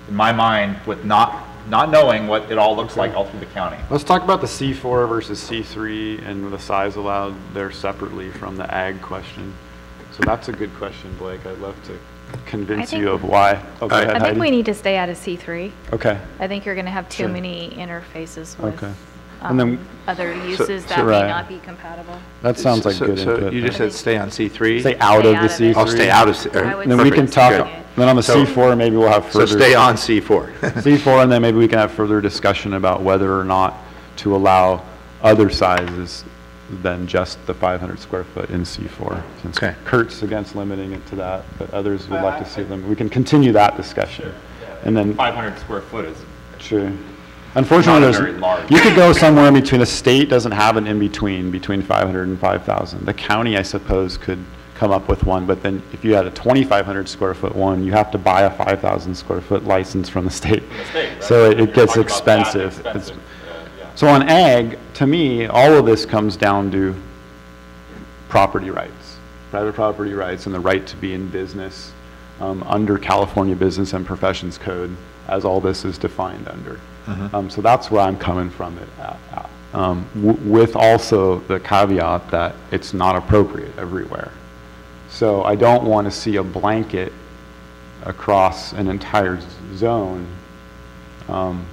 In my mind, with not knowing what it all looks like all through the county. Let's talk about the C4 versus C3 and the size allowed there separately from the ag question. So that's a good question, Blake. I'd love to convince think- you of why. Oh, go ahead, I think we Heidi. need to stay out of C3. Okay, I think you're going to have too Sure. many interfaces with Okay. And then- other uses that Right. may not be compatible. that sounds like good So input. you just said stay on C3? Stay out Stay of out the of it. C3. I'll stay out of, C- I would Then we can perfect, talk, good. then on the So- C4, maybe we'll have So further. stay on C4. C4, and then maybe we can have further discussion about whether or not to allow other sizes than just the 500 square foot in C4. Since Okay. Kurt's against limiting it to that, but others would like to see them. We can continue that discussion. And then, 500 square foot is, sure. Unfortunately, Not very large. you could go somewhere in between. The state doesn't have an in-between, between 500 and 5,000. The county, I suppose, could come up with one, but then if you had a 2,500 square foot one, you have to buy a 5,000 square foot license from the state. right? So it You're gets talking about that expensive. expensive, yeah. So on ag, to me, all of this comes down to property rights. private property rights and the right to be in business under California Business and Professions Code, as all this is defined under. So that's where I'm coming from it at. With also the caveat that it's not appropriate everywhere. So I don't want to see a blanket across an entire zone on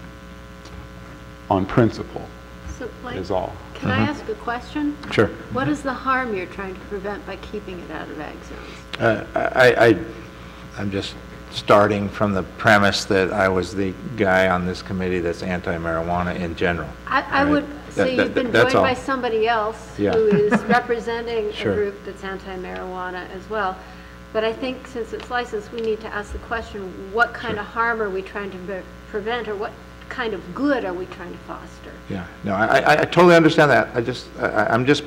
principle, So, Blake, is all. can I ask a question? Sure. What is the harm you're trying to prevent by keeping it out of ag zones? I'm just starting from the premise that I was the guy on this committee that's anti-marijuana in general. I would say you've been that's joined all. by somebody else Yeah. who is representing Sure. a group that's anti-marijuana as well. But I think since it's licensed, we need to ask the question, what kind of harm are we trying to prevent, or what kind of good are we trying to foster? Yeah, no, I totally understand that. I'm just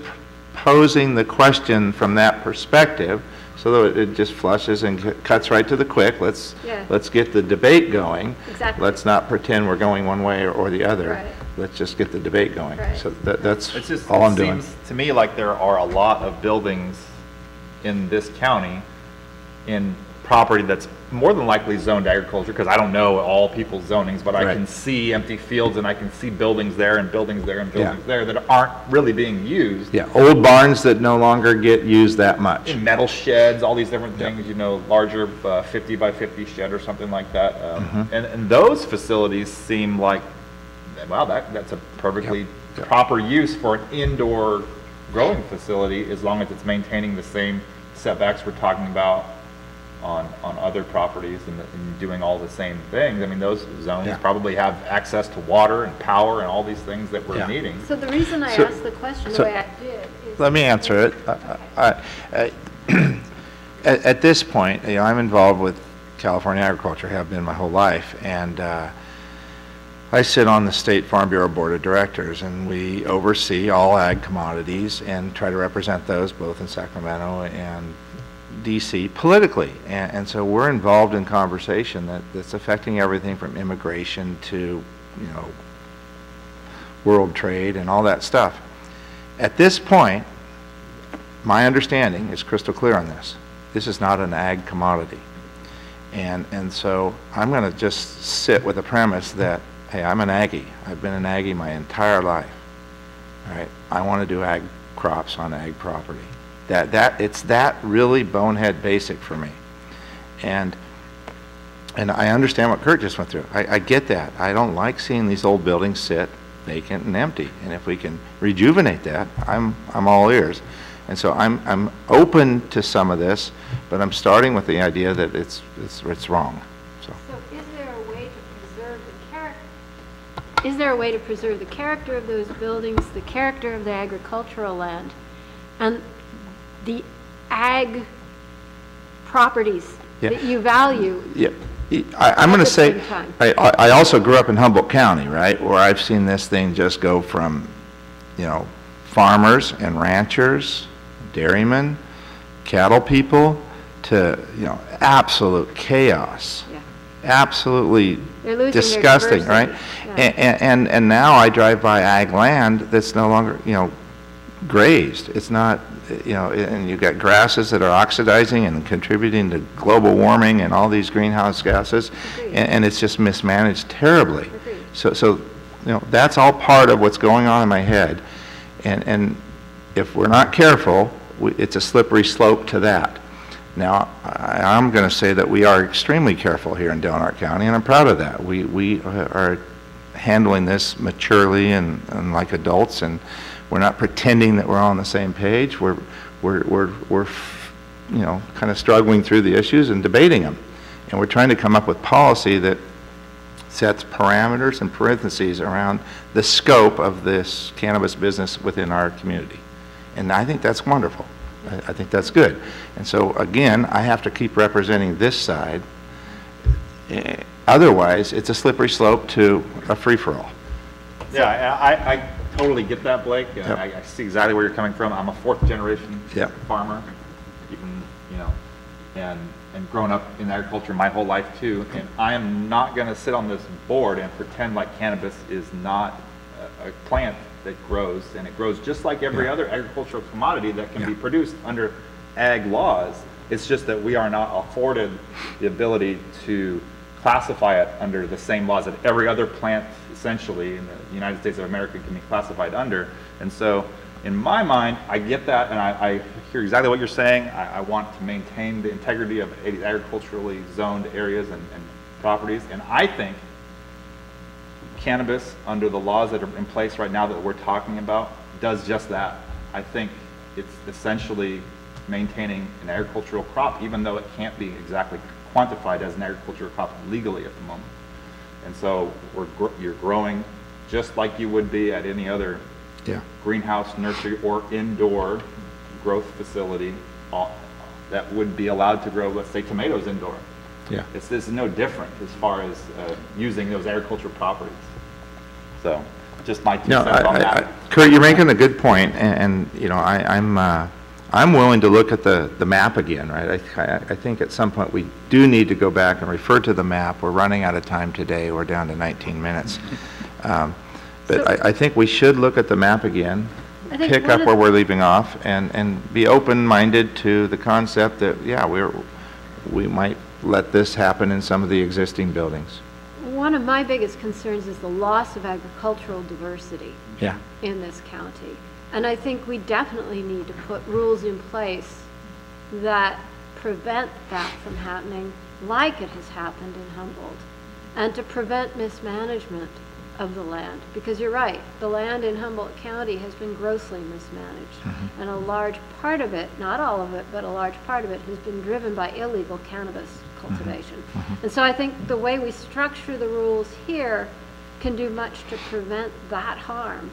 posing the question from that perspective, so that it just flushes and cuts right to the quick. Let's get the debate going. Exactly. Let's not pretend we're going one way or the other. Right. Let's just get the debate going. Right. So that's It's just, all I'm it doing. seems to me like there are a lot of buildings in this county in property that's more than likely zoned agriculture, because I don't know all people's zonings, but I Right. can see empty fields and I can see buildings there and buildings there and buildings Yeah. there that aren't really being used. Yeah, old barns that no longer get used that much. In metal sheds, all these different things, you know, larger 50 by 50 shed or something like that. And those facilities seem like, wow, that's a perfectly Yep. proper use for an indoor growing facility, as long as it's maintaining the same setbacks we're talking about on other properties and doing all the same things. I mean, those zones Yeah. probably have access to water and power and all these things that we're Yeah. needing. So the reason I So- asked the question the so- way I did is... Let me answer it. At this point, you know, I'm involved with California agriculture, have been my whole life, and I sit on the State Farm Bureau Board of Directors, and we oversee all ag commodities and try to represent those both in Sacramento and DC politically. And so we're involved in conversation that's affecting everything from immigration to, you know, world trade and all that stuff. At this point, my understanding is crystal clear on this. This is not an ag commodity. And so I'm going to just sit with the premise that, hey, I'm an Aggie. I've been an Aggie my entire life. All right? I want to do ag crops on ag property. It's that really bonehead basic for me. And I understand what Kurt just went through. I get that. I don't like seeing these old buildings sit vacant and empty. And if we can rejuvenate that, I'm all ears. And so I'm open to some of this, but I'm starting with the idea that it's wrong. So So is there a way to preserve the character? Is there a way to preserve the character of those buildings, the character of the agricultural land, and the ag properties that you value? Yeah, I'm going to At the say, same time. I also grew up in Humboldt County, right, where I've seen this thing just go from, you know, farmers and ranchers, dairymen, cattle people, to, you know, absolute chaos. Yeah. Absolutely They're losing their disgusting, right? diversity. Yeah. And now I drive by ag land that's no longer, you know, grazed. It's not, you know, and you've got grasses that are oxidizing and contributing to global warming and all these greenhouse gases, and it's just mismanaged terribly. Agreed. So, you know, that's all part of what's going on in my head, and if we're not careful, it's a slippery slope to that. Now, I'm going to say that we are extremely careful here in Del Norte County, and I'm proud of that. We are handling this maturely and like adults, and we're not pretending that we're all on the same page. We're you know, kind of struggling through the issues and debating them, and we're trying to come up with policy that sets parameters and parentheses around the scope of this cannabis business within our community, and I think that's wonderful. I think that's good. And so again, I have to keep representing this side. Otherwise, it's a slippery slope to a free-for-all. Yeah, I totally get that, Blake. Yep. I see exactly where you're coming from. I'm a fourth generation Yep. farmer, even, you know, and grown up in agriculture my whole life too. And I am not going to sit on this board and pretend like cannabis is not a plant that grows, and it grows just like every other agricultural commodity that can be produced under ag laws. It's just that we are not afforded the ability to classify it under the same laws that every other plant essentially in the United States of America can be classified under. And so in my mind, I get that, and I hear exactly what you're saying. I want to maintain the integrity of these agriculturally zoned areas and properties, and I think cannabis, under the laws that are in place right now that we're talking about, does just that. I think it's essentially maintaining an agricultural crop, even though it can't be exactly quantified as an agricultural crop legally at the moment. And so you're growing just like you would be at any other greenhouse, nursery, or indoor growth facility that would be allowed to grow, let's say, tomatoes indoor. This is no different as far as using those agricultural properties. So, just my 2 cents on that. Kurt, you're making a good point, and you know, I'm willing to look at the map again, right? I think at some point we do need to go back and refer to the map. We're running out of time today. We're down to 19 minutes. But I think we should look at the map again, pick up where we're leaving off, and be open-minded to the concept that, yeah, we might let this happen in some of the existing buildings. One of my biggest concerns is the loss of agricultural diversity in this county. And I think we definitely need to put rules in place that prevent that from happening, like it has happened in Humboldt, and to prevent mismanagement of the land. Because you're right, the land in Humboldt County has been grossly mismanaged. And a large part of it, not all of it, but a large part of it has been driven by illegal cannabis cultivation. And so I think the way we structure the rules here can do much to prevent that harm.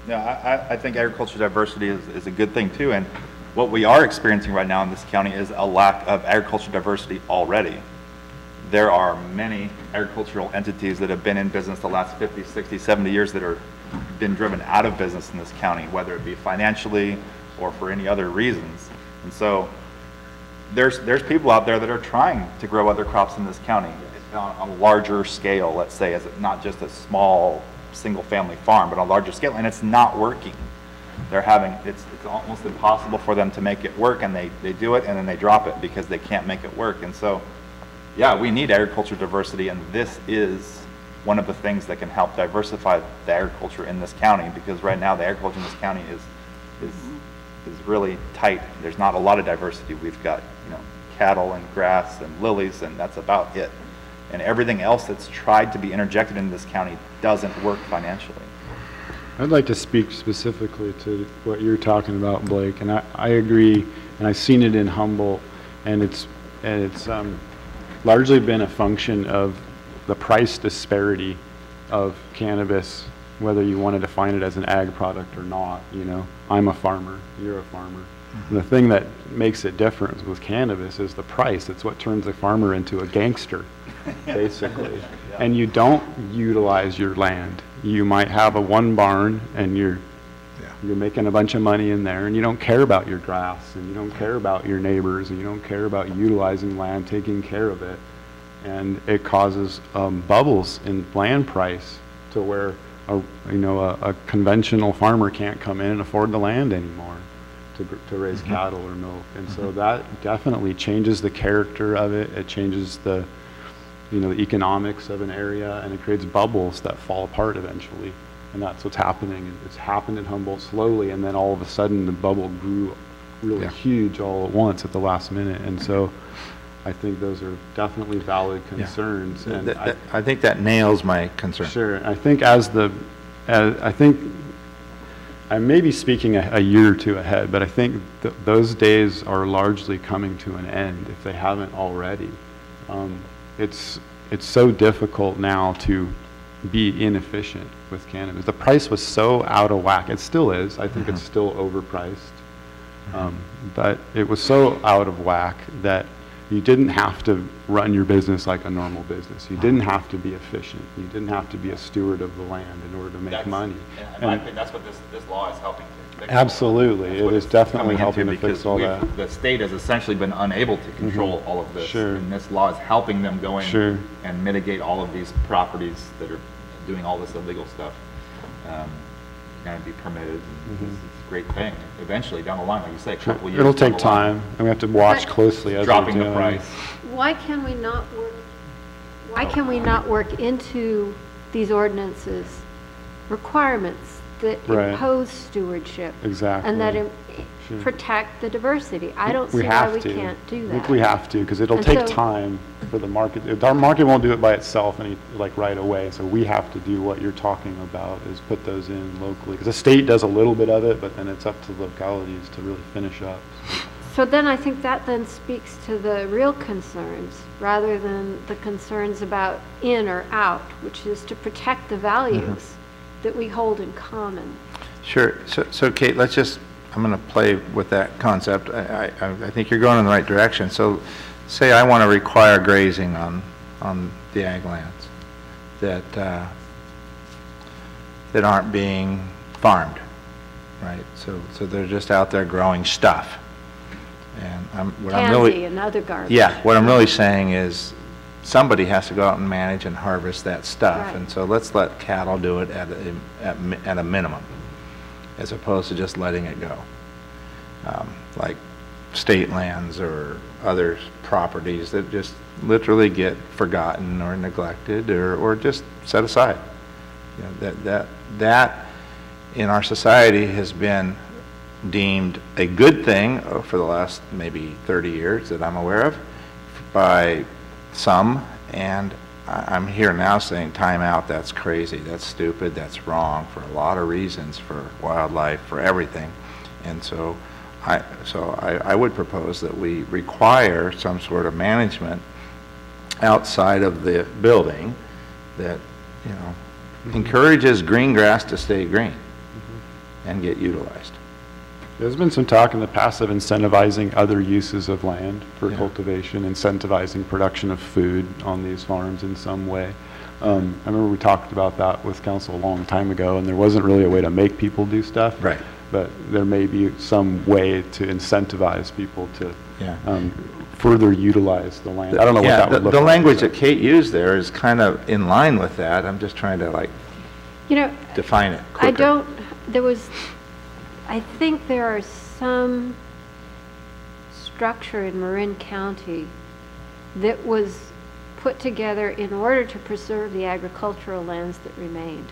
Yeah, I think agricultural diversity is a good thing too, and what we are experiencing right now in this county is a lack of agricultural diversity already. There are many agricultural entities that have been in business the last 50, 60, 70 years that are been driven out of business in this county, whether it be financially or for any other reasons. And so there's people out there that are trying to grow other crops in this county on a larger scale, let's say, as not just a small single-family farm, but on a larger scale, and it's not working. It's almost impossible for them to make it work, and they do it, and then they drop it because they can't make it work. And so, yeah, we need agricultural diversity, and this is one of the things that can help diversify the agriculture in this county, because right now the agriculture in this county is really tight. There's not a lot of diversity. We've got, you know, cattle and grass and lilies, and that's about it. And everything else that's tried to be interjected into this county doesn't work financially. I'd like to speak specifically to what you're talking about, Blake, and I agree, and I've seen it in Humboldt, and it's largely been a function of the price disparity of cannabis, whether you want to define it as an ag product or not. You know, I'm a farmer, you're a farmer. And the thing that makes it different with cannabis is the price. It's what turns a farmer into a gangster, basically. And you don't utilize your land. You might have one barn, and you're making a bunch of money in there, and you don't care about your grass, and you don't care about your neighbors, and you don't care about utilizing land, taking care of it. And it causes bubbles in land price to where a conventional farmer can't come in and afford the land anymore to raise cattle or milk. And so that definitely changes the character of it. It changes the economics of an area, and it creates bubbles that fall apart eventually. And that's what's happening. It's happened in Humboldt slowly, and then all of a sudden the bubble grew really huge all at once at the last minute. And so I think those are definitely valid concerns. And I think that nails my concern. Sure. I think I may be speaking a year or two ahead, but I think those days are largely coming to an end if they haven't already. It's so difficult now to be inefficient with cannabis. The price was so out of whack. It still is. I think it's still overpriced. But it was so out of whack that you didn't have to run your business like a normal business. You didn't have to be efficient. You didn't have to be a steward of the land in order to make money. In my opinion, that's what this law is helping to fix. Absolutely. It is definitely helping to fix all that. The state has essentially been unable to control all of this. And this law is helping them go in and mitigate all of these properties that are doing all this illegal stuff. going to be permitted. And this is a great thing. Eventually, down the line, like you say, a couple of years It'll down take the line, time, and we have to watch But- closely as we're dropping the doing. price. Why can we not work, why can we not work into these ordinances requirements that Right. impose stewardship? Exactly. And that Sure. protect the diversity? I don't We see why have we to. can't do I that. think we have to, because it'll And take so- time for the market. Our market won't do it by itself like right away, so we have to do what you're talking about, is put those in locally. Because the state does a little bit of it, but then it's up to localities to really finish up. So then I think that then speaks to the real concerns, rather than the concerns about in or out, which is to protect the values that we hold in common. Sure. So Kate, let's just, I'm going to play with that concept. I think you're going in the right direction. So say I want to require grazing on the ag lands that aren't being farmed, right? So they're just out there growing stuff. And what I'm Candy really, and other garbage. yeah, what I'm really saying is somebody has to go out and manage and harvest that stuff. Right. And so let's let cattle do it at a minimum, as opposed to just letting it go. Like state lands or other properties that just literally get forgotten or neglected or just set aside. You know, that in our society has been deemed a good thing for the last maybe 30 years that I'm aware of by some, and I'm here now saying time out, that's crazy, that's stupid, that's wrong for a lot of reasons, for wildlife, for everything. And so I would propose that we require some sort of management outside of the building that, you know, encourages green grass to stay green and get utilized. There's been some talk in the past of incentivizing other uses of land for Yeah. cultivation, incentivizing production of food on these farms in some way. I remember we talked about that with council a long time ago, and there wasn't really a way to make people do stuff. Right. But there may be some way to incentivize people to Yeah. further utilize the land. I don't know what that would look The like. language that Kate used there is kind of in line with that. I'm just trying to like You know, define it quicker. I think there are some structure in Marin County that was put together in order to preserve the agricultural lands that remained.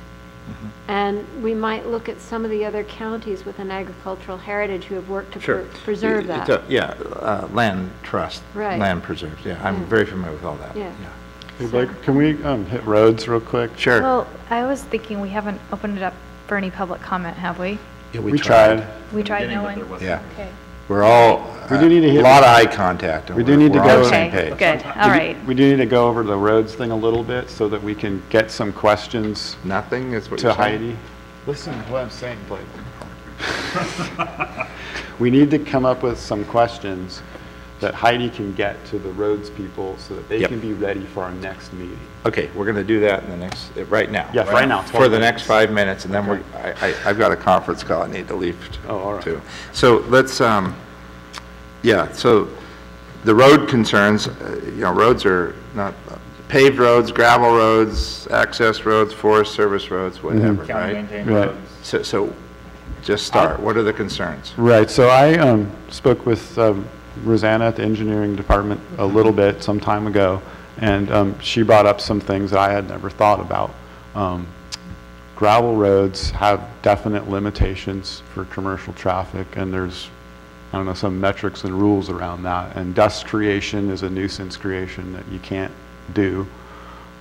And we might look at some of the other counties with an agricultural heritage who have worked to preserve that. Land trust. Right. Land preserves, yeah. I'm very familiar with all that. Yeah. Hey, Blake, can we hit roads real quick? Sure. Well, I was thinking we haven't opened it up for any public comment, have we? Yeah, We tried. We tried no Beginning, but one? there Yeah. Okay. We're all, We do need to a hit- lot of eye contact. and We do we're- need to we're go- on the same Okay, page. good, all right. We do need to go over the roads thing a little bit so that we can get some questions Nothing is what to you're saying? Heidi. Listen to what I'm saying, Blake. We need to come up with some questions that Heidi can get to the roads people so that they Yep. can be ready for our next meeting. Okay, we're going to do that in the next, right now. Yeah, right now, 12 For the next minutes. 5 minutes, and then Okay. I've got a conference call I need to leave Oh, all right. to. So let's, so the road concerns, roads are not paved roads, gravel roads, access roads, Forest Service roads, whatever, County right? maintained Right. roads. So just start. What are the concerns? Right, so I spoke with Rosanna at the engineering department a little bit some time ago, and she brought up some things that I had never thought about. Gravel roads have definite limitations for commercial traffic, and there's, I don't know, some metrics and rules around that. And dust creation is a nuisance creation that you can't do.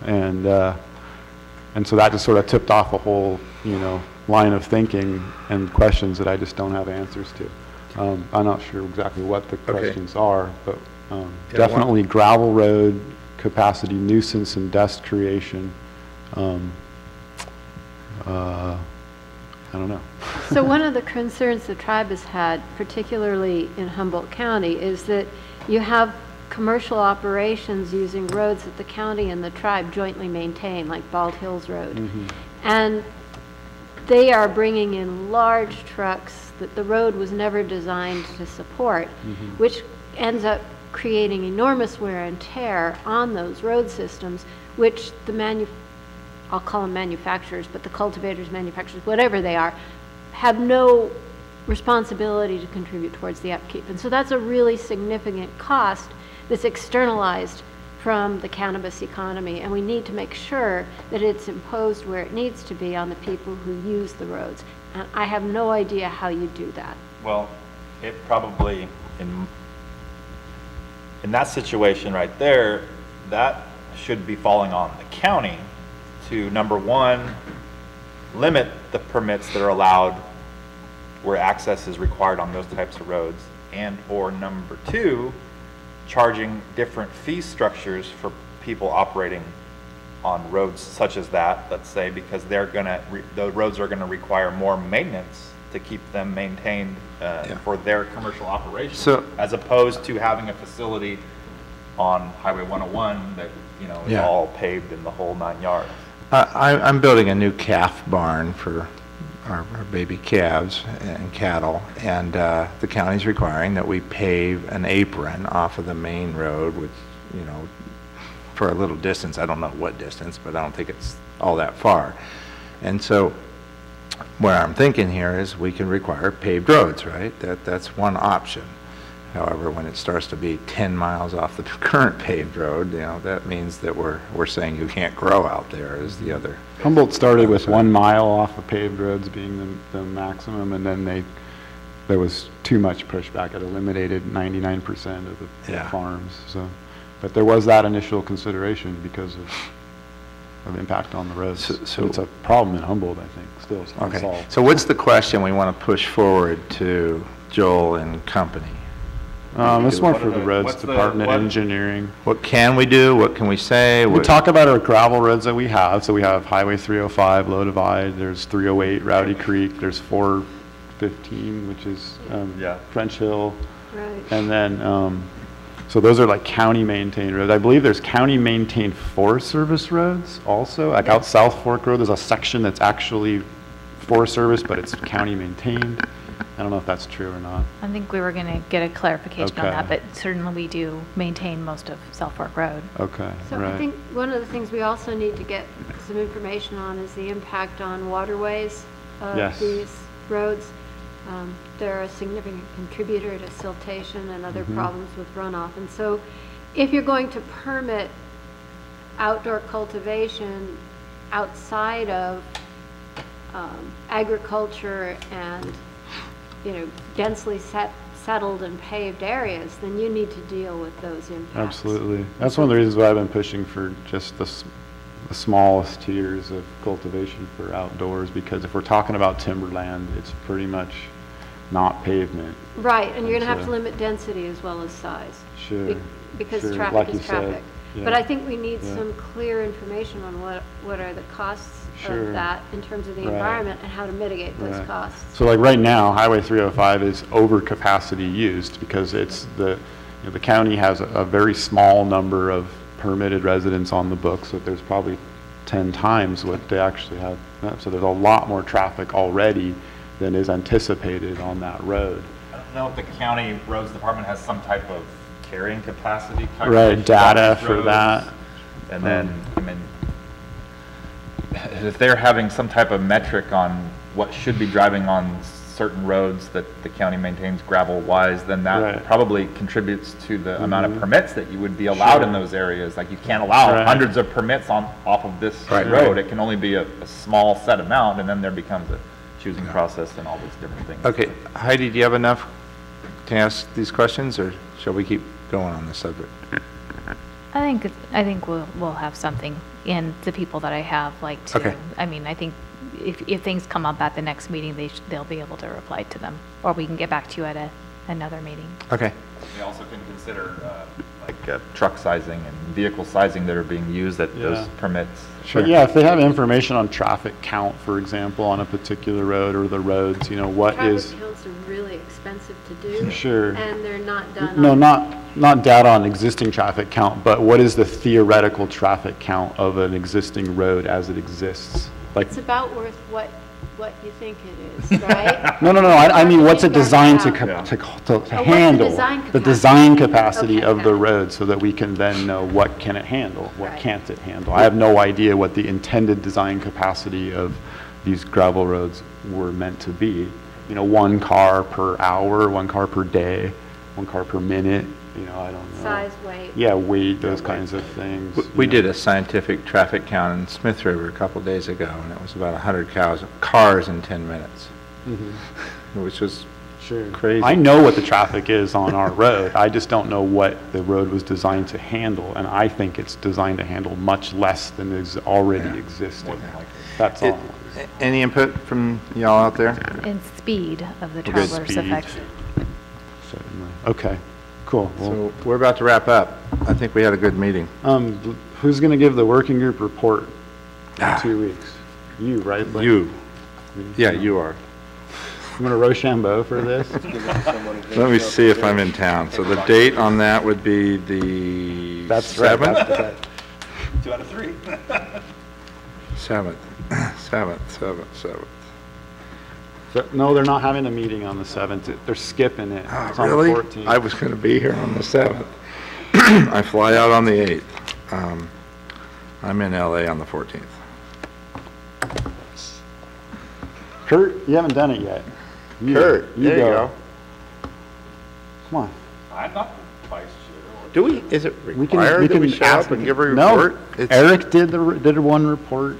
And so that just sort of tipped off a whole, line of thinking and questions that I just don't have answers to. I'm not sure exactly what the questions are, but definitely gravel road, capacity nuisance and dust creation. I don't know. So one of the concerns the tribe has had, particularly in Humboldt County, is that you have commercial operations using roads that the county and the tribe jointly maintain, like Bald Hills Road. And they are bringing in large trucks that the road was never designed to support, which ends up creating enormous wear and tear on those road systems, which the I'll call them manufacturers, but the cultivators, manufacturers, whatever they are, have no responsibility to contribute towards the upkeep. And so that's a really significant cost that's externalized from the cannabis economy, and we need to make sure that it's imposed where it needs to be on the people who use the roads. And I have no idea how you do that. Well, it probably, in that situation right there, that should be falling on the county to, number one, limit the permits that are allowed where access is required on those types of roads, and or number two, charging different fee structures for people operating on roads such as that, let's say, because they're gonna, the roads are gonna require more maintenance to keep them maintained for their commercial operations, So- as opposed to having a facility on Highway 101 that, you know, is Yeah. all paved in the whole 9 yards. I'm building a new calf barn for our baby calves and cattle, and the county's requiring that we pave an apron off of the main road, which, you know, for a little distance. I don't know what distance, but I don't think it's all that far. And so what I'm thinking here is we can require paved roads, right? That's one option. However, when it starts to be 10 miles off the current paved road, you know, that means that we're saying you can't grow out there is the other. Humboldt started with 1 mile off of paved roads being the maximum, and then there was too much pushback. It eliminated 99% of the Yeah. farms. So, but there was that initial consideration because of impact on the roads. So it's a problem in Humboldt, I think, still. It's not Okay, solved. so what's the question we want to push forward to Joel and company? It's more What for are the the- roads what's the- department, what- engineering. What can we do? What can we say? We What- talk about our gravel roads that we have. So we have Highway 305, Low Divide, there's 308, Rowdy Creek, there's 415, which is Yeah. French Hill. Right. And then, so those are like county maintained roads. I believe there's county maintained Forest Service roads also. Like out South Fork Road, there's a section that's actually Forest Service, but it's county maintained. I don't know if that's true or not. I think we were going to get a clarification on Okay. that, but certainly we do maintain most of South Fork Road. Okay, So right. I think one of the things we also need to get some information on is the impact on waterways of Yes. these roads. They're a significant contributor to siltation and other Mm-hmm. problems with runoff. And so if you're going to permit outdoor cultivation outside of agriculture and, you know, densely settled and paved areas, then you need to deal with those impacts. Absolutely. That's one of the reasons why I've been pushing for just the smallest tiers of cultivation for outdoors, because if we're talking about timberland, it's pretty much not pavement. Right, and you're going to have So- to limit density as well as size. Sure. Because sure, traffic like is you said, traffic. yeah. But I think we need Yeah. some clear information on what are the costs Sure. of that in terms of the Right. environment and how to mitigate those Right. costs. So like right now, Highway 305 is over capacity used because it's the county has a very small number of permitted residents on the books, so there's probably 10 times what they actually have. So there's a lot more traffic already than is anticipated on that road. I don't know if the county roads department has some type of carrying capacity. Right, calculation data on these for roads. that. And then, I mean, if they're having some type of metric on what should be driving on certain roads that the county maintains gravel-wise, then that Right. probably contributes to the amount of permits that you would be allowed in Sure. those areas. Like, you can't allow Right. hundreds of permits off of this Right. road. It can only be a small set amount, and then there becomes a choosing process and all these different things. Okay, Heidi, do you have enough to ask these questions, or shall we keep going on this subject? I think we'll have something, and the people that I have like to. Okay. I mean, I think if things come up at the next meeting, they'll be able to reply to them, or we can get back to you at another meeting. Okay, We also can consider, like, truck sizing and vehicle sizing that are being used at Yeah. those permits. sure. But yeah, if they have information on traffic count, for example, on a particular road or the roads, what is. Traffic counts are really expensive to do. Sure. And they're not done. No, on- not data on existing traffic count, but what is the theoretical traffic count of an existing road as it exists? Like, It's about worth what you think it is, right? no, I mean, what's it Figure designed to, out. to what's the handle? design The capacity? design capacity Okay, of the got it. road, so that we can then know what can it handle, what Right. can't it handle. I have no idea what the intended design capacity of these gravel roads were meant to be. You know, 1 car per hour, 1 car per day, 1 car per minute, you know, I don't know. Size, weight. Yeah, weight, those kinds of things. We you did know. a scientific traffic count in Smith River a couple days ago, and it was about 100 cars in 10 minutes, which was Sure. crazy. I know what the traffic is on our road. I just don't know what the road was designed to handle, and I think it's designed to handle much less than is already existing. That's all. Any input from y'all out there? And speed of the Good travelers speed. affects. Certainly. Okay, cool. Well, So we're about to wrap up. I think we had a good meeting. who's going to give the working group report Ah. in 2 weeks? You, right? Blake? You. Yeah, you are. I'm going to Rochambeau for this. Let me see if I'm in town. So the date on that would be the That's right. 7th? That's right. 2 out of 3. 7th. 7th. No, they're not having a meeting on the 7th. They're skipping it. It's on the Really? 14th. I was going to be here on the 7th. I fly out on the 8th. I'm in LA on the 14th. Kurt, you haven't done it yet. Kurt, there you go. Come on. I'm not the vice chair. Do we, is it required that we show up and give a No, report? It's- Eric did one report.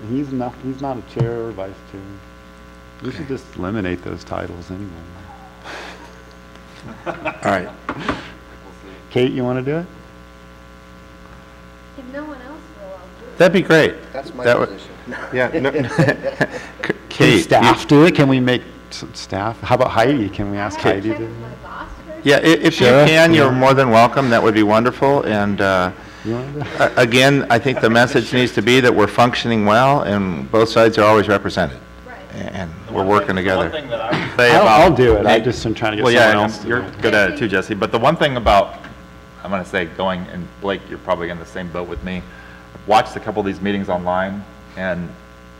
He's not a chair or vice chair. We should just eliminate those titles anyway. All right. Kate, you want to do it? If no one else will, I'll do it. That'd be great. That's my That would- position. Yeah. no- Can Kate. staff do it? Can we make staff? How about Heidi? Can we ask Heidi Check to? with my boss first. Yeah, if you Sure. can, you're Yeah. more than welcome. That would be wonderful. And You want to do it? again, I think the message needs to be that we're functioning well and both sides are always represented. And we're working together. One thing that I would say I'll about. do it. I just am trying to get Well, someone yeah, else to you're do it. good at it too, Jesse. But the one thing about, I'm going to say going, and Blake, you're probably in the same boat with me. I've watched a couple of these meetings online, and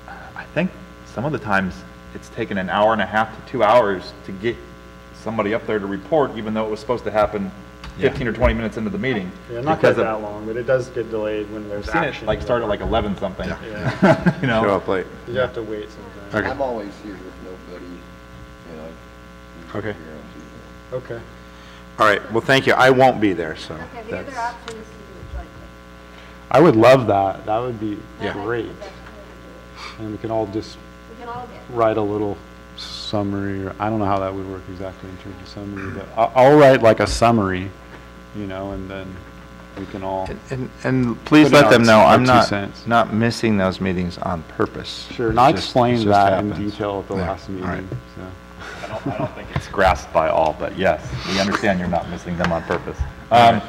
I think some of the times it's taken an hour and a half to 2 hours to get somebody up there to report, even though it was supposed to happen 15 or 20 minutes into the meeting. Yeah, not because quite of- that long, but it does get delayed when there's I've seen action. it like start at like 11 something. Yeah. You know? Show up late. You have to wait sometimes. Okay. I'm always here with nobody, you know. Okay. Here on Tuesday. Okay. All right. Well, thank you. I won't be there, so Okay, the that's, other option is to do it jointly. I would love that. That would be Yeah. great. And we can all just We can all get. write a little summary, or I don't know how that would work exactly in terms of summary, but I'll write like a summary, you know, and then we can all, and please Put in let them know our I'm 2 not, cents. not missing those meetings on purpose. sure, It and I just- it explained just that in happens. detail at the Yeah. last All right. meeting, so. I don't think it's grasped by all, but yes, we understand you're not missing them on purpose. The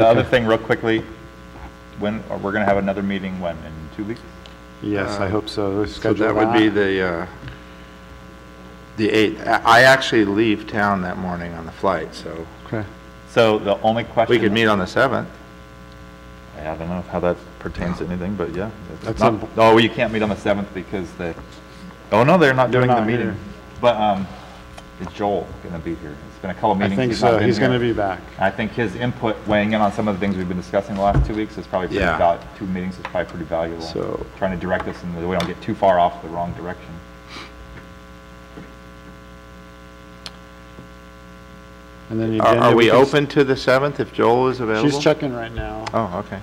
other thing, real quickly, when, we're going to have another meeting when, in 2 weeks? Yes, I hope so. Let's So schedule that would be the 8th. I actually leave town that morning on the flight, so Okay. So the only question. we could meet on the 7th. I don't know how that pertains to anything, but yeah. That's Not- a- Oh, you can't meet on the 7th because oh, no, they're not They're doing the not meeting. here. But is Joel going to be here? It's been a couple I meetings. think he's not so. been He's going to here. be back. I think his input weighing in on some of the things we've been discussing the last 2 weeks is probably pretty Yeah. 2 meetings is probably pretty valuable. So- Trying to direct us in the, we don't get too far off the wrong direction. And then the Are agenda we can- open to the 7th if Joel is available? She's checking right now. Oh, okay.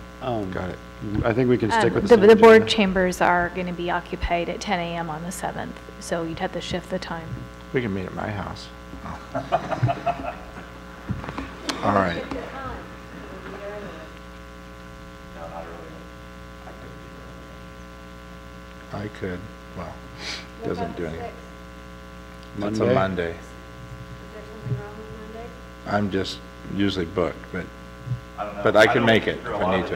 Got it. I think we can stick with the The same board agenda. chambers are going to be occupied at 10 a.m. on the 7th, so you'd have to shift the time. We can meet at my house. Oh. All right. I could, well, doesn't do anything. That's a Monday. Is there something wrong with Monday? I'm just usually booked, but I can make it if I need to.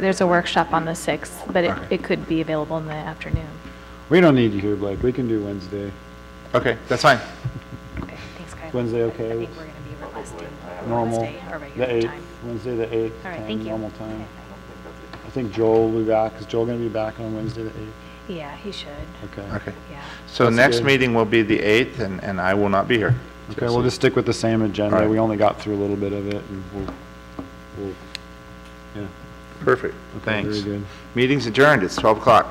There's a workshop on the 6th, but Okay. it could be available in the afternoon. We don't need you here, Blake. We can do Wednesday. Okay, that's fine. Okay, thanks, Kyle. Wednesday, okay? I think we're going to be requesting Normal, Wednesday, our the regular 8th, time. Wednesday the 8th. All right, time, thank you. Normal time. Okay. I think Joel will be back. Is Joel going to be back on Wednesday the 8th? Yeah, he should, Okay. Okay. yeah. So That's next good. meeting will be the 8th, and I will not be here. Okay, we'll just stick with the same All agenda. right. We only got through a little bit of it, and we'll, yeah. Perfect. Okay, Thanks. Very good. Meeting's adjourned. It's 12 o'clock.